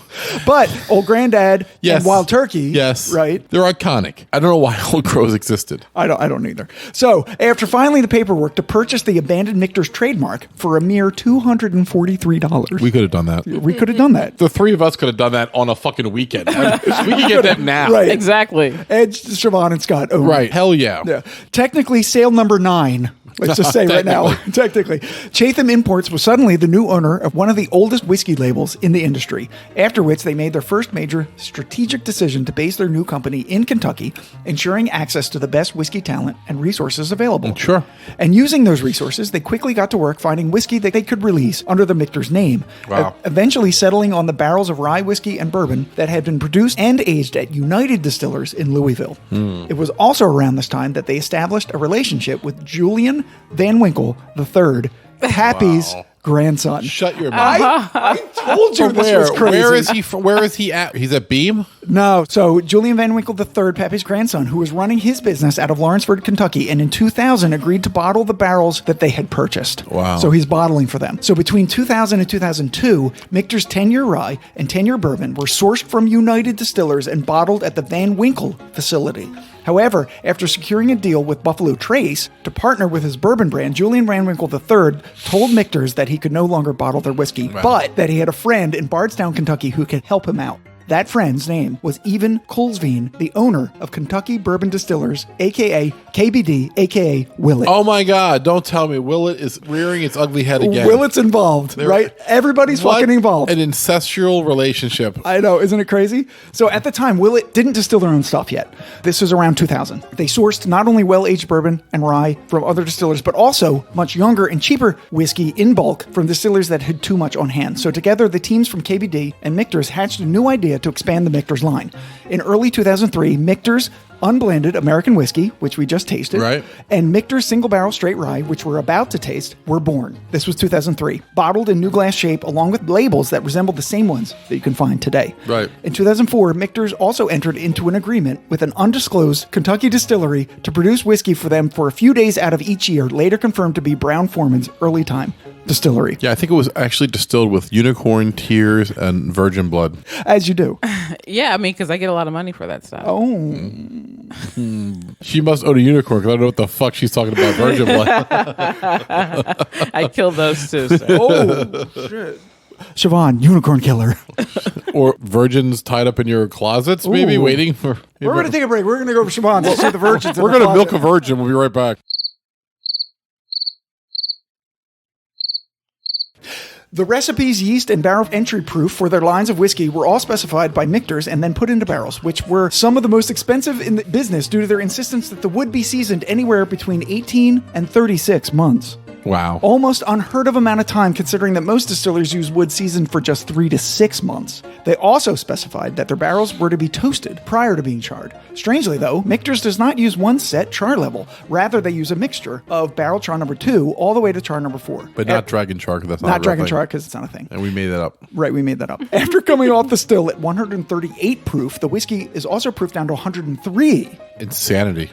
[SPEAKER 1] But Old Grandad and Wild Turkey, right?
[SPEAKER 2] They're iconic. I don't know why Old Crows existed.
[SPEAKER 1] I don't either. So, after filing the paperwork to purchase the abandoned Michter's trademark for a mere $243.
[SPEAKER 2] We could have done that.
[SPEAKER 1] We could have done that.
[SPEAKER 2] The 3 of us could have done that on a fucking weekend. We can get that now.
[SPEAKER 1] Right.
[SPEAKER 3] Exactly.
[SPEAKER 1] Edge, Shavonne, and Scott. Oh,
[SPEAKER 2] right. Hell yeah.
[SPEAKER 1] Technically, sale number 9. Let's just say right now, technically. Chatham Imports was suddenly the new owner of one of the oldest whiskey labels in the industry, after which they made their first major strategic decision to base their new company in Kentucky, ensuring access to the best whiskey talent and resources available.
[SPEAKER 2] Sure.
[SPEAKER 1] And using those resources, they quickly got to work finding whiskey that they could release under the Michter's name, eventually settling on the barrels of rye whiskey and bourbon that had been produced and aged at United Distillers in Louisville. It was also around this time that they established a relationship with Julian Van Winkle III, Pappy's grandson.
[SPEAKER 2] Shut your mouth.
[SPEAKER 1] I told you this was crazy.
[SPEAKER 2] Where is he at? He's at Beam?
[SPEAKER 1] No. So Julian Van Winkle III, Pappy's grandson, who was running his business out of Lawrenceburg, Kentucky, and in 2000 agreed to bottle the barrels that they had purchased.
[SPEAKER 2] Wow.
[SPEAKER 1] So he's bottling for them. So between 2000 and 2002, Michter's 10-year rye and 10-year bourbon were sourced from United Distillers and bottled at the Van Winkle facility. However, after securing a deal with Buffalo Trace to partner with his bourbon brand, Julian Van Winkle III told Michter's that he could no longer bottle their whiskey, but that he had a friend in Bardstown, Kentucky who could help him out. That friend's name was Evan Coulsveen, the owner of Kentucky Bourbon Distillers, a.k.a. KBD, a.k.a. Willett.
[SPEAKER 2] Oh my God, don't tell me. Willett is rearing its ugly head again.
[SPEAKER 1] Willett's involved, right? Everybody's fucking involved.
[SPEAKER 2] An incestual relationship.
[SPEAKER 1] I know, isn't it crazy? So at the time, Willett didn't distill their own stuff yet. This was around 2000. They sourced not only well-aged bourbon and rye from other distillers, but also much younger and cheaper whiskey in bulk from distillers that had too much on hand. So together, the teams from KBD and Michter's hatched a new idea to expand the Michter's line. In early 2003, Michter's Unblended American Whiskey, which we just tasted, and Michter's Single Barrel Straight Rye, which we're about to taste, were born. This was 2003, bottled in new glass shape along with labels that resembled the same ones that you can find today.
[SPEAKER 2] Right.
[SPEAKER 1] In 2004, Michter's also entered into an agreement with an undisclosed Kentucky distillery to produce whiskey for them for a few days out of each year, later confirmed to be Brown-Forman's early time distillery.
[SPEAKER 2] Yeah, I think it was actually distilled with unicorn tears and virgin blood.
[SPEAKER 1] As you do.
[SPEAKER 3] Yeah, I mean, because I get a lot of money for that stuff.
[SPEAKER 1] Oh.
[SPEAKER 2] She must own a unicorn because I don't know what the fuck she's talking about virgin blood.
[SPEAKER 3] I killed those too. So.
[SPEAKER 1] Oh, shit. Shavonne, unicorn killer.
[SPEAKER 2] Or virgins tied up in your closets, maybe waiting for.
[SPEAKER 1] We're going to take a break. We're going to go to Shavonne to see the virgins.
[SPEAKER 2] We're going to milk a virgin. We'll be right back.
[SPEAKER 1] The recipes, yeast, and barrel entry proof for their lines of whiskey were all specified by Michter's and then put into barrels, which were some of the most expensive in the business due to their insistence that the wood be seasoned anywhere between 18 and 36 months.
[SPEAKER 2] Wow.
[SPEAKER 1] Almost unheard of amount of time considering that most distillers use wood seasoned for just 3 to 6 months. They also specified that their barrels were to be toasted prior to being charred. Strangely though, Michter's does not use one set char level. Rather, they use a mixture of barrel char number 2 all the way to char number 4.
[SPEAKER 2] But not dragon char, because that's not
[SPEAKER 1] Not
[SPEAKER 2] a real
[SPEAKER 1] dragon
[SPEAKER 2] thing.
[SPEAKER 1] char, because it's not a thing.
[SPEAKER 2] And we made that up.
[SPEAKER 1] Right, we made that up. After coming off the still at 138 proof, the whiskey is also proofed down to 103
[SPEAKER 2] Insanity.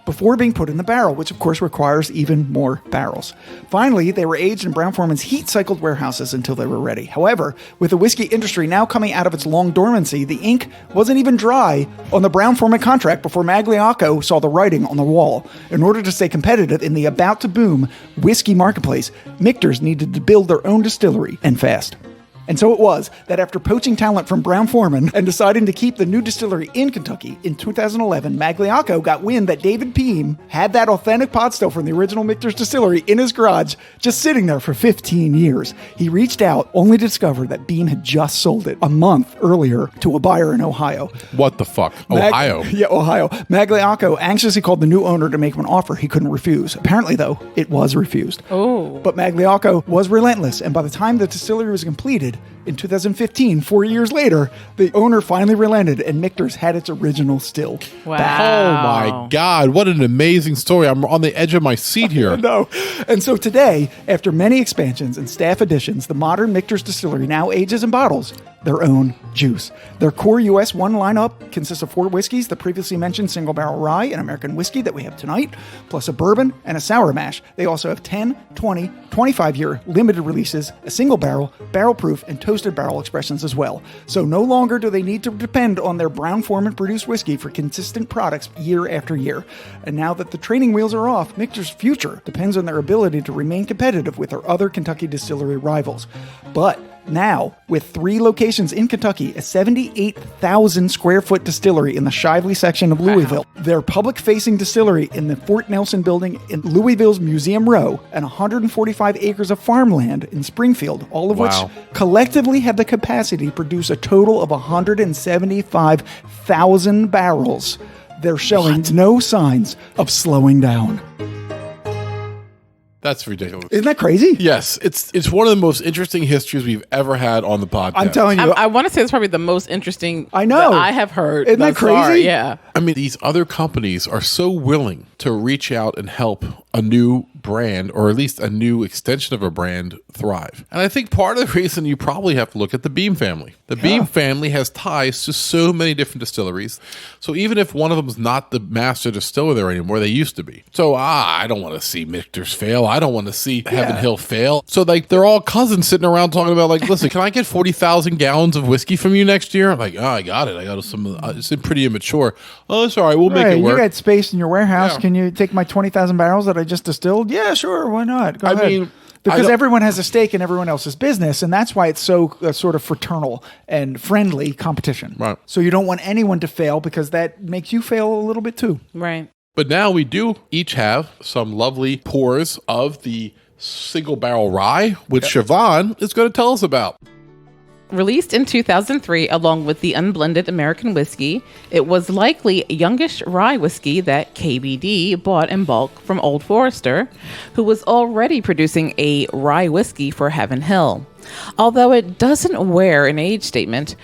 [SPEAKER 1] before being put in the barrel, which of course requires even more barrels. Finally, they were aged in Brown-Forman's heat-cycled warehouses until they were ready. However, with the whiskey industry now coming out of its long dormancy, the ink wasn't even dry on the Brown-Forman contract before Magliocco saw the writing on the wall. In order to stay competitive in the about-to-boom whiskey marketplace, Michter's needed to build their own distillery, and fast. And so it was that after poaching talent from Brown-Forman and deciding to keep the new distillery in Kentucky, in 2011, Magliocco got wind that David Peam had that authentic pot still from the original Michter's distillery in his garage, just sitting there for 15 years. He reached out only to discover that Beam had just sold it a month earlier to a buyer in Ohio.
[SPEAKER 2] What the fuck? Ohio.
[SPEAKER 1] Yeah, Ohio. Magliocco anxiously called the new owner to make him an offer he couldn't refuse. Apparently, though, it was refused.
[SPEAKER 3] Oh.
[SPEAKER 1] But Magliocco was relentless, and by the time the distillery was completed, in 2015, 4 years later, the owner finally relented, and Michter's had its original still.
[SPEAKER 3] Wow.
[SPEAKER 2] Oh my God, what an amazing story. I'm on the edge of my seat here.
[SPEAKER 1] No. And so today, after many expansions and staff additions, the modern Michter's distillery now ages and bottles their own juice. Their core US 1 lineup consists of 4 whiskeys, the previously mentioned single barrel rye and American whiskey that we have tonight, plus a bourbon and a sour mash. They also have 10, 20, 25-year limited releases, a single barrel, barrel proof, and toasted barrel expressions as well. So no longer do they need to depend on their Brown-Forman produced whiskey for consistent products year after year. And now that the training wheels are off, Michter's future depends on their ability to remain competitive with their other Kentucky distillery rivals. But now, with 3 locations in Kentucky, a 78,000 square foot distillery in the Shively section of Louisville, their public-facing distillery in the Fort Nelson building in Louisville's Museum Row, and 145 acres of farmland in Springfield, all of which collectively have the capacity to produce a total of 175,000 barrels. They're showing no signs of slowing down.
[SPEAKER 2] That's ridiculous.
[SPEAKER 1] Isn't that crazy?
[SPEAKER 2] Yes, it's one of the most interesting histories we've ever had on the podcast.
[SPEAKER 1] I'm telling you.
[SPEAKER 3] I want to say it's probably the most interesting
[SPEAKER 1] I know.
[SPEAKER 3] that I have heard.
[SPEAKER 1] Isn't that
[SPEAKER 3] thus far.
[SPEAKER 1] crazy?
[SPEAKER 3] Yeah.
[SPEAKER 2] I mean, these other companies are so willing to reach out and help a new brand, or at least a new extension of a brand, thrive. And I think part of the reason you probably have to look at the Beam family. The Beam family has ties to so many different distilleries. So even if one of them is not the master distiller there anymore, they used to be. So I don't want to see Michter's fail. I don't want to see Heaven Hill fail. So like they're all cousins sitting around talking about like, listen, can I get 40,000 gallons of whiskey from you next year? I'm like, oh, I got it. I got some. It's pretty immature. Oh, it's all right. We'll make it work.
[SPEAKER 1] You got space in your warehouse.
[SPEAKER 2] Yeah.
[SPEAKER 1] Can you take my 20,000 barrels that I just distilled? Yeah, sure. Why not? Go ahead.
[SPEAKER 2] mean,
[SPEAKER 1] because everyone has a stake in everyone else's business, and that's why it's so sort of fraternal and friendly competition.
[SPEAKER 2] Right.
[SPEAKER 1] So you don't want anyone to fail because that makes you fail a little bit too.
[SPEAKER 3] Right.
[SPEAKER 2] But now we do each have some lovely pours of the single barrel rye, which Shavonne is going to tell us about.
[SPEAKER 3] Released in 2003 along with the Unblended American whiskey, it was likely youngish rye whiskey that KBD bought in bulk from Old Forester, who was already producing a rye whiskey for Heaven Hill. Although it doesn't wear an age statement,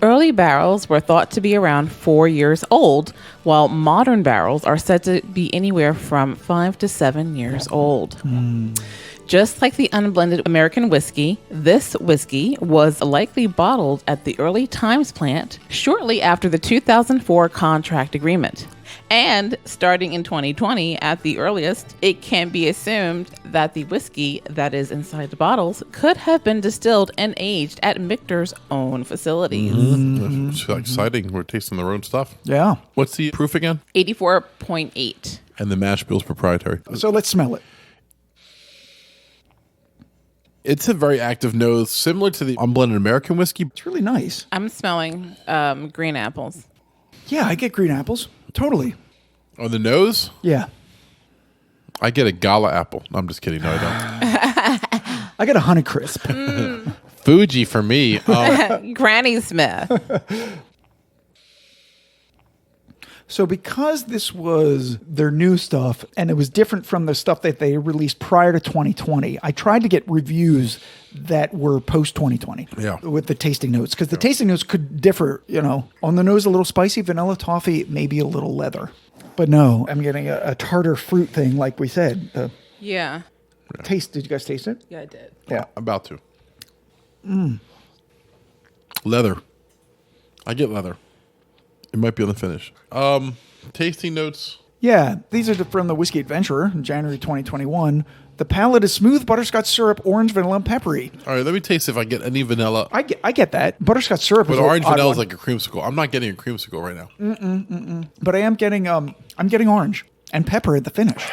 [SPEAKER 3] early barrels were thought to be around 4 years old, while modern barrels are said to be anywhere from 5 to 7 years old. Just like the Unblended American whiskey, this whiskey was likely bottled at the Early Times plant shortly after the 2004 contract agreement. And starting in 2020 at the earliest, it can be assumed that the whiskey that is inside the bottles could have been distilled and aged at Michter's own facilities.
[SPEAKER 2] It's exciting. We're tasting their own stuff.
[SPEAKER 1] Yeah.
[SPEAKER 2] What's the proof again?
[SPEAKER 3] 84.8.
[SPEAKER 2] And the mash bill's proprietary.
[SPEAKER 1] So let's smell it.
[SPEAKER 2] It's a very active nose, similar to the unblended American whiskey.
[SPEAKER 1] It's really nice.
[SPEAKER 3] I'm smelling green apples.
[SPEAKER 1] Yeah, I get green apples. Totally.
[SPEAKER 2] On the nose,
[SPEAKER 1] Yeah.
[SPEAKER 2] I get a gala apple. No, I'm just kidding. No, I don't.
[SPEAKER 1] I get a Honeycrisp.
[SPEAKER 2] Fuji for me.
[SPEAKER 3] Granny Smith.
[SPEAKER 1] So because this was their new stuff and it was different from the stuff that they released prior to 2020, I tried to get reviews that were post 2020 with the tasting notes, because the tasting notes could differ, on the nose a little spicy, vanilla toffee, maybe a little leather. But no, I'm getting a tartar fruit thing like we said.
[SPEAKER 3] Yeah.
[SPEAKER 1] Taste, did you guys taste it?
[SPEAKER 3] Yeah, I did.
[SPEAKER 1] Yeah.
[SPEAKER 2] I'm about to. Leather. I get leather. It might be on the finish. Tasting notes.
[SPEAKER 1] Yeah, these are from the Whiskey Adventurer in January 2021. The palate is smooth, butterscotch syrup, orange, vanilla, and peppery.
[SPEAKER 2] All right, let me taste if I get any vanilla.
[SPEAKER 1] I get that. Butterscotch syrup is
[SPEAKER 2] But orange vanilla is
[SPEAKER 1] one.
[SPEAKER 2] like a creamsicle. I'm not getting a creamsicle right now.
[SPEAKER 1] But I am getting orange and pepper at the finish.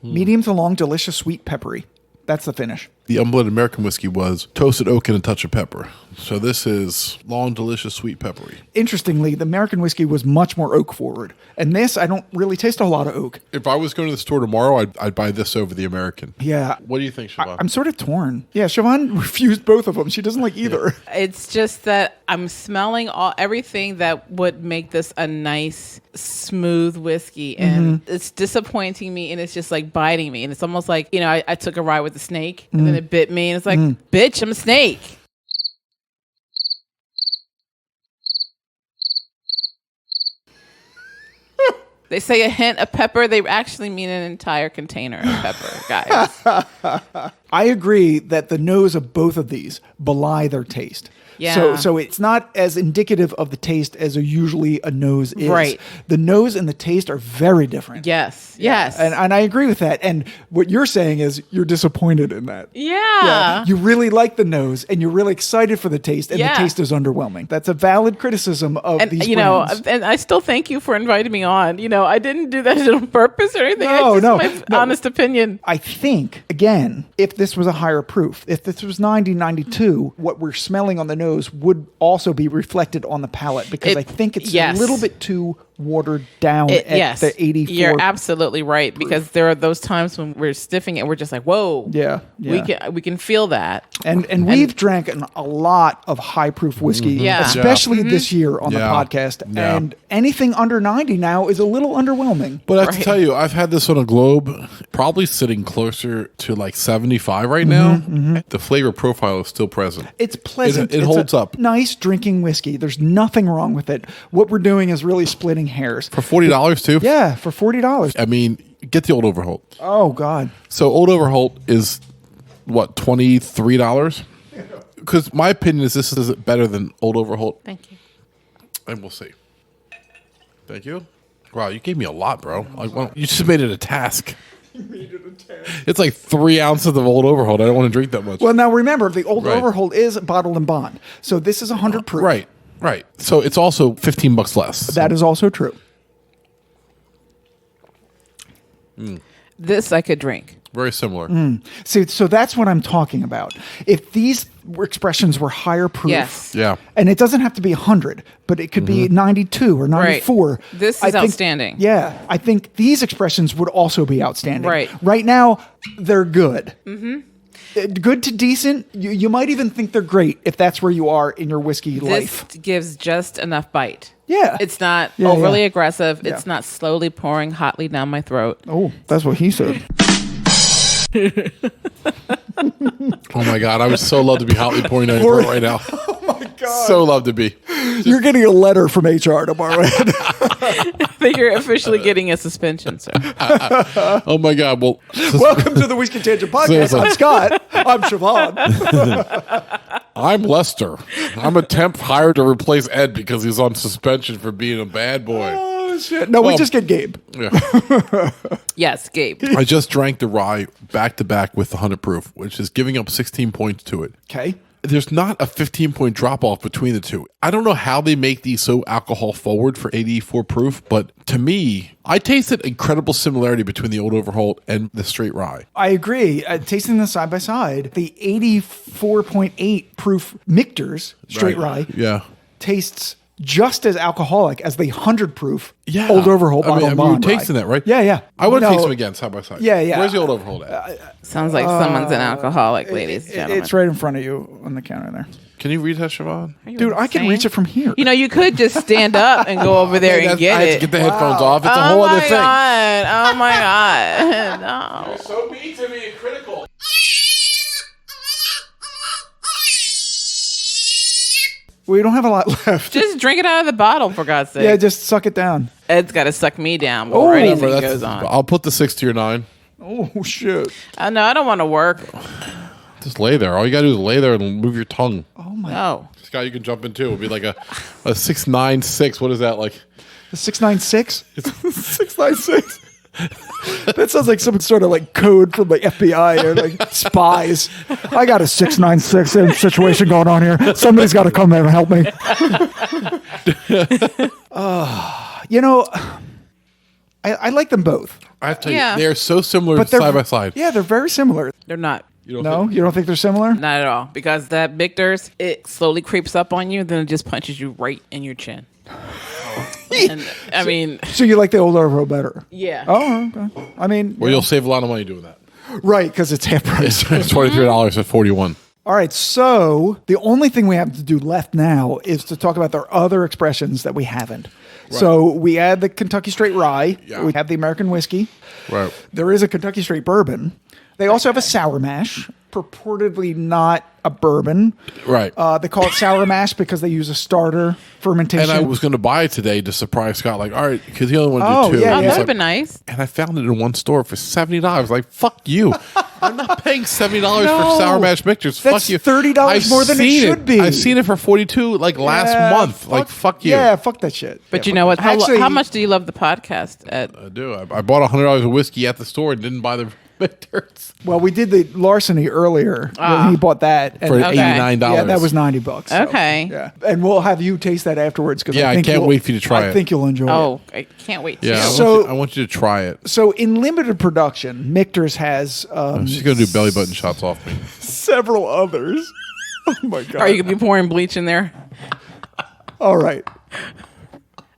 [SPEAKER 1] Medium to long, delicious, sweet, peppery. That's the finish.
[SPEAKER 2] The unblended American whiskey was toasted oak and a touch of pepper. So this is long, delicious, sweet, peppery.
[SPEAKER 1] Interestingly, the American whiskey was much more oak forward. And this, I don't really taste a lot of oak.
[SPEAKER 2] If I was going to the store tomorrow, I'd buy this over the American.
[SPEAKER 1] Yeah.
[SPEAKER 2] What do you think, Shavonne?
[SPEAKER 1] I'm sort of torn. Yeah, Shavonne refused both of them. She doesn't like either.
[SPEAKER 3] It's just that I'm smelling everything that would make this a nice, smooth whiskey, and it's disappointing me, and it's just like biting me, and it's almost like I took a ride with a snake, and then it bit me, and it's like, bitch, I'm a snake. They say a hint of pepper. They actually mean an entire container of pepper, guys.
[SPEAKER 1] I agree that the nose of both of these belie their taste.
[SPEAKER 3] Yeah.
[SPEAKER 1] So it's not as indicative of the taste as usually a nose is.
[SPEAKER 3] Right.
[SPEAKER 1] The nose and the taste are very different.
[SPEAKER 3] Yes. Yes.
[SPEAKER 1] And I agree with that. And what you're saying is you're disappointed in that.
[SPEAKER 3] Yeah.
[SPEAKER 1] You really like the nose and you're really excited for the taste, and the taste is underwhelming. That's a valid criticism of
[SPEAKER 3] and,
[SPEAKER 1] these
[SPEAKER 3] you
[SPEAKER 1] brands.
[SPEAKER 3] know, and I still thank you for inviting me on. I didn't do that on purpose or anything. My honest opinion.
[SPEAKER 1] I think, again, if this was a higher proof, if this was 90-92, what we're smelling on the nose would also be reflected on the palate, because I think it's a little bit too watered down at the 84.
[SPEAKER 3] You're absolutely right, because there are those times when we're sniffing it, we're just like, whoa.
[SPEAKER 1] Yeah.
[SPEAKER 3] We can feel that.
[SPEAKER 1] And we've drank a lot of high proof whiskey, especially this year on the podcast.
[SPEAKER 2] Yeah.
[SPEAKER 1] And anything under 90 now is a little underwhelming.
[SPEAKER 2] But I have to tell you, I've had this on a globe, probably sitting closer to like 75 right now. The flavor profile is still present.
[SPEAKER 1] It's pleasant.
[SPEAKER 2] It holds up.
[SPEAKER 1] Nice drinking whiskey. There's nothing wrong with it. What we're doing is really splitting hairs.
[SPEAKER 2] For $40 too?
[SPEAKER 1] Yeah, for $40.
[SPEAKER 2] I mean, get the Old Overholt.
[SPEAKER 1] Oh, God.
[SPEAKER 2] So Old Overholt is, what, $23? Because my opinion is this is better than Old Overholt.
[SPEAKER 3] Thank you.
[SPEAKER 2] And we'll see. Thank you. Wow, you gave me a lot, bro. You just made it a task. It's like 3 ounces of Old Overholt. I don't want to drink that much.
[SPEAKER 1] Well, now remember, the Old Overholt is bottled and bond. So this is 100 proof.
[SPEAKER 2] Right. So it's also $15 less.
[SPEAKER 1] That is also true.
[SPEAKER 3] This I could drink.
[SPEAKER 2] Very similar.
[SPEAKER 1] See, so that's what I'm talking about. If these expressions were higher proof,
[SPEAKER 2] Yeah.
[SPEAKER 1] and it doesn't have to be 100, but it could be 92 or 94.
[SPEAKER 3] Right. This is
[SPEAKER 1] I think,
[SPEAKER 3] outstanding.
[SPEAKER 1] Yeah, I think these expressions would also be outstanding.
[SPEAKER 3] Right.
[SPEAKER 1] Right now, they're good. Good to decent. You might even think they're great if that's where you are in your whiskey life.
[SPEAKER 3] This gives just enough bite.
[SPEAKER 1] Yeah.
[SPEAKER 3] It's not
[SPEAKER 1] Yeah,
[SPEAKER 3] overly
[SPEAKER 1] yeah.
[SPEAKER 3] aggressive.
[SPEAKER 1] Yeah.
[SPEAKER 3] It's not slowly pouring hotly down my throat.
[SPEAKER 1] Oh, that's what he said.
[SPEAKER 2] Oh my God, I would so love to be hotly pouring down your throat right now.
[SPEAKER 1] Oh my God.
[SPEAKER 2] So love to be.
[SPEAKER 1] You're getting a letter from HR tomorrow.
[SPEAKER 3] I think you're officially getting a suspension, sir.
[SPEAKER 2] Oh my God. Well,
[SPEAKER 1] Welcome to the Whiskey Tangent Podcast. I'm Scott. I'm Shavonne.
[SPEAKER 2] I'm Lester. I'm a temp hired to replace Ed because he's on suspension for being a bad boy.
[SPEAKER 1] Oh, shit. No, we just get Gabe.
[SPEAKER 2] Yeah.
[SPEAKER 3] Yes, Gabe.
[SPEAKER 2] I just drank the rye back to back with the 100 proof, which is giving up 16 points to it.
[SPEAKER 1] Okay.
[SPEAKER 2] there's not a 15-point drop-off between the two. I don't know how they make these so alcohol-forward for 84 proof, but to me, I tasted incredible similarity between the Old Overholt and the straight rye.
[SPEAKER 1] I agree. Tasting them side by side, the 84.8 proof Michter's straight rye tastes just as alcoholic as the 100 proof Old Overholt bottle
[SPEAKER 2] you were tasting that, right?
[SPEAKER 1] Yeah.
[SPEAKER 2] I would taste them again side by side.
[SPEAKER 1] Yeah.
[SPEAKER 2] Where's the Old Overholt at?
[SPEAKER 3] Sounds like someone's an alcoholic, ladies and gentlemen.
[SPEAKER 1] It's right in front of you on the counter there.
[SPEAKER 2] Can you read that, Shavonne?
[SPEAKER 1] Dude, I can reach it from here.
[SPEAKER 3] You know, you could just stand up and go over there and get
[SPEAKER 2] I have to get the headphones off. It's a whole other thing.
[SPEAKER 3] Oh my God. No.
[SPEAKER 2] You're so mean to me and critical.
[SPEAKER 1] We don't have a lot left.
[SPEAKER 3] Just drink it out of the bottle, for God's sake.
[SPEAKER 1] Yeah, just suck it down.
[SPEAKER 3] Ed's got to suck me down before anything goes on.
[SPEAKER 2] I'll put the 6 to your 9.
[SPEAKER 1] Oh, shit.
[SPEAKER 3] No, I don't want to work.
[SPEAKER 2] Just lay there. All you got to do is lay there and move your tongue.
[SPEAKER 1] Oh, my.
[SPEAKER 3] No.
[SPEAKER 2] Scott, you can jump in too. It'll be like a 696. What is that like?
[SPEAKER 1] The 696? It's 696. That sounds like some sort of like code from like FBI or like spies. I got a 696 situation going on here. Somebody's got to come in and help me. You know, I like them both.
[SPEAKER 2] I have to tell you, they are so similar
[SPEAKER 1] But
[SPEAKER 2] side by side.
[SPEAKER 1] Yeah, they're very similar.
[SPEAKER 3] They're not.
[SPEAKER 1] You don't think they're similar?
[SPEAKER 3] Not at all. Because that Michter's, it slowly creeps up on you, then it just punches you right in your chin. And, I mean...
[SPEAKER 1] So you like the Old Overholt better?
[SPEAKER 3] Yeah.
[SPEAKER 1] Oh, okay. I mean...
[SPEAKER 2] Well, you'll save a lot of money doing that.
[SPEAKER 1] Right, because it's half price.
[SPEAKER 2] It's $23 at 41.
[SPEAKER 1] All right, so the only thing we have to do left now is to talk about their other expressions that we haven't. Right. So we had the Kentucky Straight Rye. Yeah. We have the American whiskey.
[SPEAKER 2] Right.
[SPEAKER 1] There is a Kentucky Straight Bourbon. They also have a sour mash, purportedly not a bourbon.
[SPEAKER 2] Right.
[SPEAKER 1] They call it sour mash because they use a starter fermentation.
[SPEAKER 2] And I was going to buy it today to surprise Scott. Like, all right, because he only wanted to do two.
[SPEAKER 3] Yeah. That would have been nice.
[SPEAKER 2] And I found it in one store for $70. Like, fuck you. I'm not paying $70 for sour mash Michters. Fuck you.
[SPEAKER 1] $30 more than it should be.
[SPEAKER 2] I've seen it for $42 like last month. Like, fuck you.
[SPEAKER 1] Yeah, fuck that shit.
[SPEAKER 3] But you know what? How much do you love the podcast, Ed?
[SPEAKER 2] I do. I bought $100 of whiskey at the store and didn't buy the Michters.
[SPEAKER 1] Well, we did the larceny earlier. When he bought that
[SPEAKER 2] for $89.
[SPEAKER 1] Yeah, that was $90. So,
[SPEAKER 3] okay.
[SPEAKER 1] Yeah, and we'll have you taste that afterwards.
[SPEAKER 2] I can't wait for you to try it.
[SPEAKER 1] I think you'll enjoy it.
[SPEAKER 3] Oh, I can't wait.
[SPEAKER 2] Yeah, I want you to try it.
[SPEAKER 1] So in limited production, Michter's has.
[SPEAKER 2] She's gonna do belly button shots off me.
[SPEAKER 1] Several others. Oh my God!
[SPEAKER 3] Are you gonna be pouring bleach in there?
[SPEAKER 1] All right.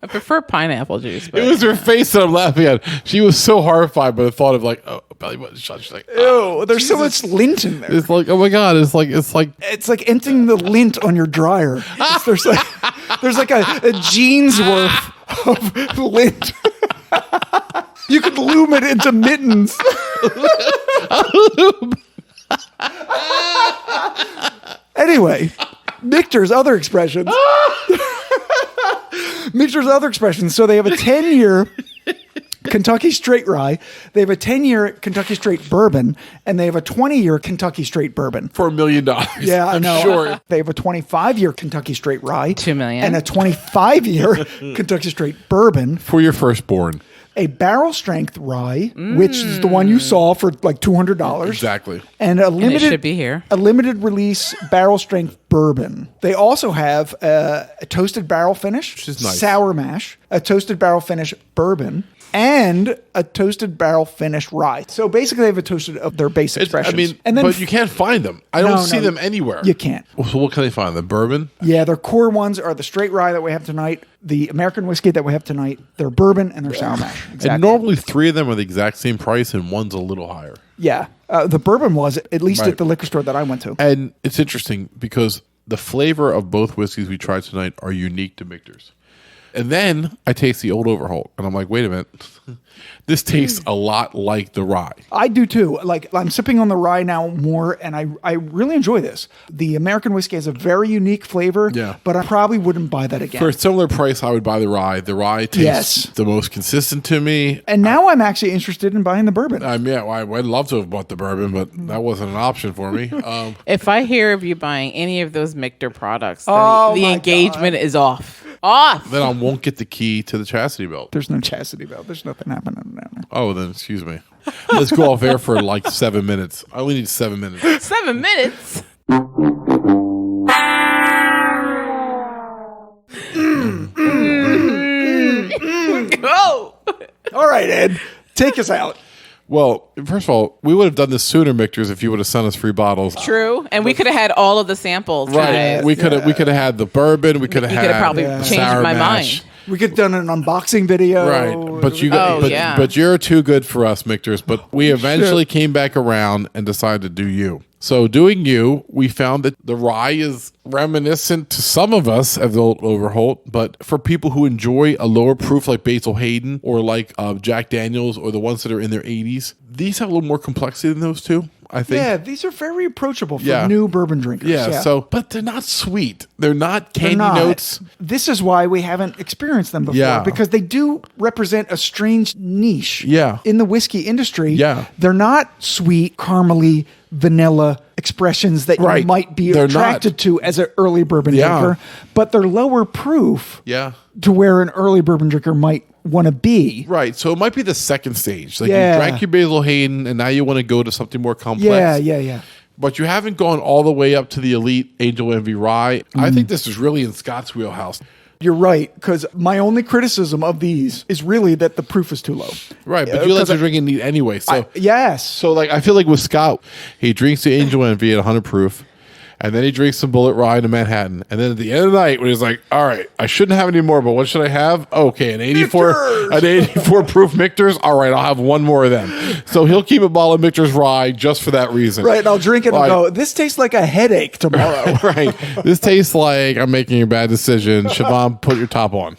[SPEAKER 3] I prefer pineapple juice. But
[SPEAKER 2] it was her face that I'm laughing at. She was so horrified by the thought of like, oh, belly button shot. She's like,
[SPEAKER 1] ew, there's so much lint in there.
[SPEAKER 2] It's like, oh my God, it's like
[SPEAKER 1] emptying the lint on your dryer. There's like a jean's worth of lint. You could loom it into mittens. Anyway, Michter's other expressions. Michter's other expressions. So they have a 10-year Kentucky Straight Rye. They have a 10-year Kentucky Straight Bourbon, and they have a 20-year Kentucky Straight Bourbon
[SPEAKER 2] for $1 million.
[SPEAKER 1] Yeah,
[SPEAKER 2] I'm
[SPEAKER 1] know.
[SPEAKER 2] Sure.
[SPEAKER 1] They have a 25-year Kentucky Straight Rye,
[SPEAKER 3] $2 million,
[SPEAKER 1] and a 25-year Kentucky Straight Bourbon
[SPEAKER 2] for your firstborn.
[SPEAKER 1] A barrel strength rye, which is the one you saw for like $200.
[SPEAKER 2] Exactly.
[SPEAKER 1] And
[SPEAKER 3] it should be here.
[SPEAKER 1] A limited release barrel strength bourbon. They also have a toasted barrel finish,
[SPEAKER 2] which is nice.
[SPEAKER 1] Sour mash, a toasted barrel finish bourbon, and a toasted barrel finish rye. So basically, they have a toasted of their base expressions.
[SPEAKER 2] But you can't find them. I don't see them anywhere.
[SPEAKER 1] You can't.
[SPEAKER 2] So what can they find? The bourbon?
[SPEAKER 1] Yeah, their core ones are the straight rye that we have tonight, the American whiskey that we have tonight, their bourbon, and their sour mash. Exactly.
[SPEAKER 2] And normally 3 of them are the exact same price, and one's a little higher.
[SPEAKER 1] Yeah, the bourbon was, at least at the liquor store that I went to.
[SPEAKER 2] And it's interesting because the flavor of both whiskeys we tried tonight are unique to Michter's. And then I taste the Old Overholt, and I'm like, wait a minute. This tastes a lot like the rye.
[SPEAKER 1] I do too. Like, I'm sipping on the rye now more, and I really enjoy this. The American whiskey has a very unique flavor, but I probably wouldn't buy that again.
[SPEAKER 2] For a similar price, I would buy the rye. The rye tastes the most consistent to me.
[SPEAKER 1] And now I'm actually interested in buying the bourbon.
[SPEAKER 2] I'd love to have bought the bourbon, but that wasn't an option for me.
[SPEAKER 3] If I hear of you buying any of those Michter products, the engagement is off.
[SPEAKER 2] Then I won't get the key to the chastity belt.
[SPEAKER 1] There's no chastity belt. There's nothing happening now.
[SPEAKER 2] Oh, then excuse me. Let's go off air for like 7 minutes. I only need 7 minutes.
[SPEAKER 3] 7 minutes?
[SPEAKER 1] Ed. Take us out.
[SPEAKER 2] Well, first of all, we would have done this sooner, Michters, if you would have sent us free bottles.
[SPEAKER 3] True, and we could have had all of the samples.
[SPEAKER 2] Right. We could have had the bourbon. We could have had.
[SPEAKER 3] You could have probably
[SPEAKER 2] the
[SPEAKER 3] changed
[SPEAKER 2] sour
[SPEAKER 3] my
[SPEAKER 2] mash.
[SPEAKER 3] mind.
[SPEAKER 1] We could have done an unboxing video.
[SPEAKER 2] Right. But you
[SPEAKER 3] yeah.
[SPEAKER 2] but you're too good for us, Michters. But we eventually came back around and decided to do you. So doing you, we found that the rye is reminiscent to some of us of the old Overholt, but for people who enjoy a lower proof like Basil Hayden or like Jack Daniels or the ones that are in their 80s, these have a little more complexity than those two, I think.
[SPEAKER 1] Yeah, these are very approachable for new bourbon drinkers.
[SPEAKER 2] Yeah, so, but they're not sweet. They're not candy notes.
[SPEAKER 1] This is why we haven't experienced them before, because they do represent a strange niche in the whiskey industry.
[SPEAKER 2] Yeah.
[SPEAKER 1] They're not sweet, caramely, vanilla expressions that you might be attracted to as an early bourbon drinker, but they're lower proof to where an early bourbon drinker might want to be.
[SPEAKER 2] Right. So it might be the second stage. Like you drank your Basil Hayden and now you want to go to something more complex.
[SPEAKER 1] Yeah.
[SPEAKER 2] But you haven't gone all the way up to the elite Angel Envy Rye. I think this is really in Scott's wheelhouse.
[SPEAKER 1] You're right, because my only criticism of these is really that the proof is too low.
[SPEAKER 2] Right, but you like to drink it neat anyway. So
[SPEAKER 1] yes.
[SPEAKER 2] So like I feel like with Scott, he drinks the Angel Envy at 100 proof. And then he drinks some Bulleit Rye in Manhattan. And then at the end of the night, when he's like, all right, I shouldn't have any more, but what should I have? Okay, an 84 proof Michter's. All right, I'll have one more of them. So he'll keep a bottle of Michter's Rye just for that reason.
[SPEAKER 1] Right, and I'll drink it and go, this tastes like a headache tomorrow.
[SPEAKER 2] Right. This tastes like I'm making a bad decision. Shavonne, put your top on.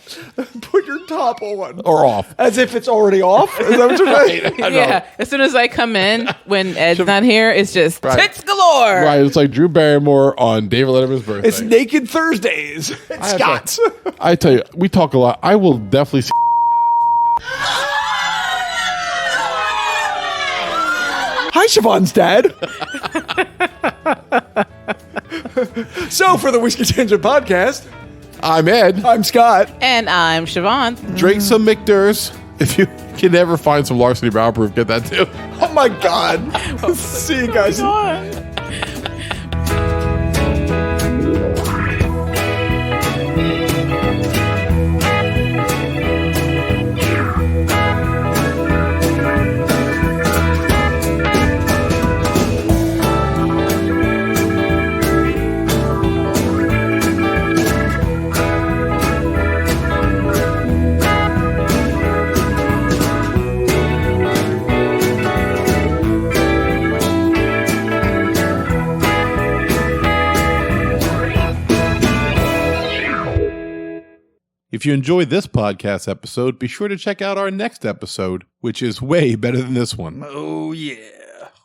[SPEAKER 1] Put your top on.
[SPEAKER 2] Or off.
[SPEAKER 1] As if it's already off? Is that what you're saying?
[SPEAKER 3] Yeah. As soon as I come in, when Ed's not here, it's just tits galore.
[SPEAKER 2] Right. It's like Drew Barrymore on David Letterman's birthday.
[SPEAKER 1] It's Naked Thursdays. It's Scott's.
[SPEAKER 2] I tell you, we talk a lot. I will definitely see.
[SPEAKER 1] Hi, Shavonne's dad. So, for the Whiskey Tangent Podcast,
[SPEAKER 2] I'm Ed.
[SPEAKER 1] I'm Scott.
[SPEAKER 3] And I'm Shavonne.
[SPEAKER 2] Drink some Michters. If you can ever find some Larceny Brown Proof, get that too.
[SPEAKER 1] Oh my God. See you guys.
[SPEAKER 2] If you enjoyed this podcast episode, be sure to check out our next episode, which is way better than this one.
[SPEAKER 1] Oh, yeah.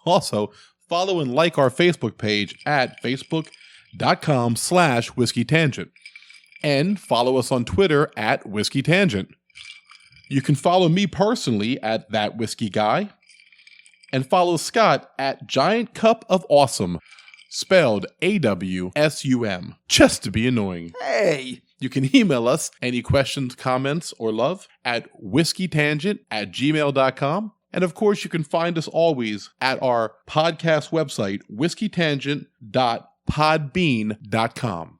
[SPEAKER 2] Also, follow and like our Facebook page at facebook.com/Whiskey Tangent. And follow us on Twitter at Whiskey Tangent. You can follow me personally at That Whiskey Guy. And follow Scott at Giant Cup of Awesome, spelled AWSUM, just to be annoying.
[SPEAKER 1] Hey.
[SPEAKER 2] You can email us any questions, comments, or love at whiskeytangent@gmail.com. And of course, you can find us always at our podcast website, whiskeytangent.podbean.com.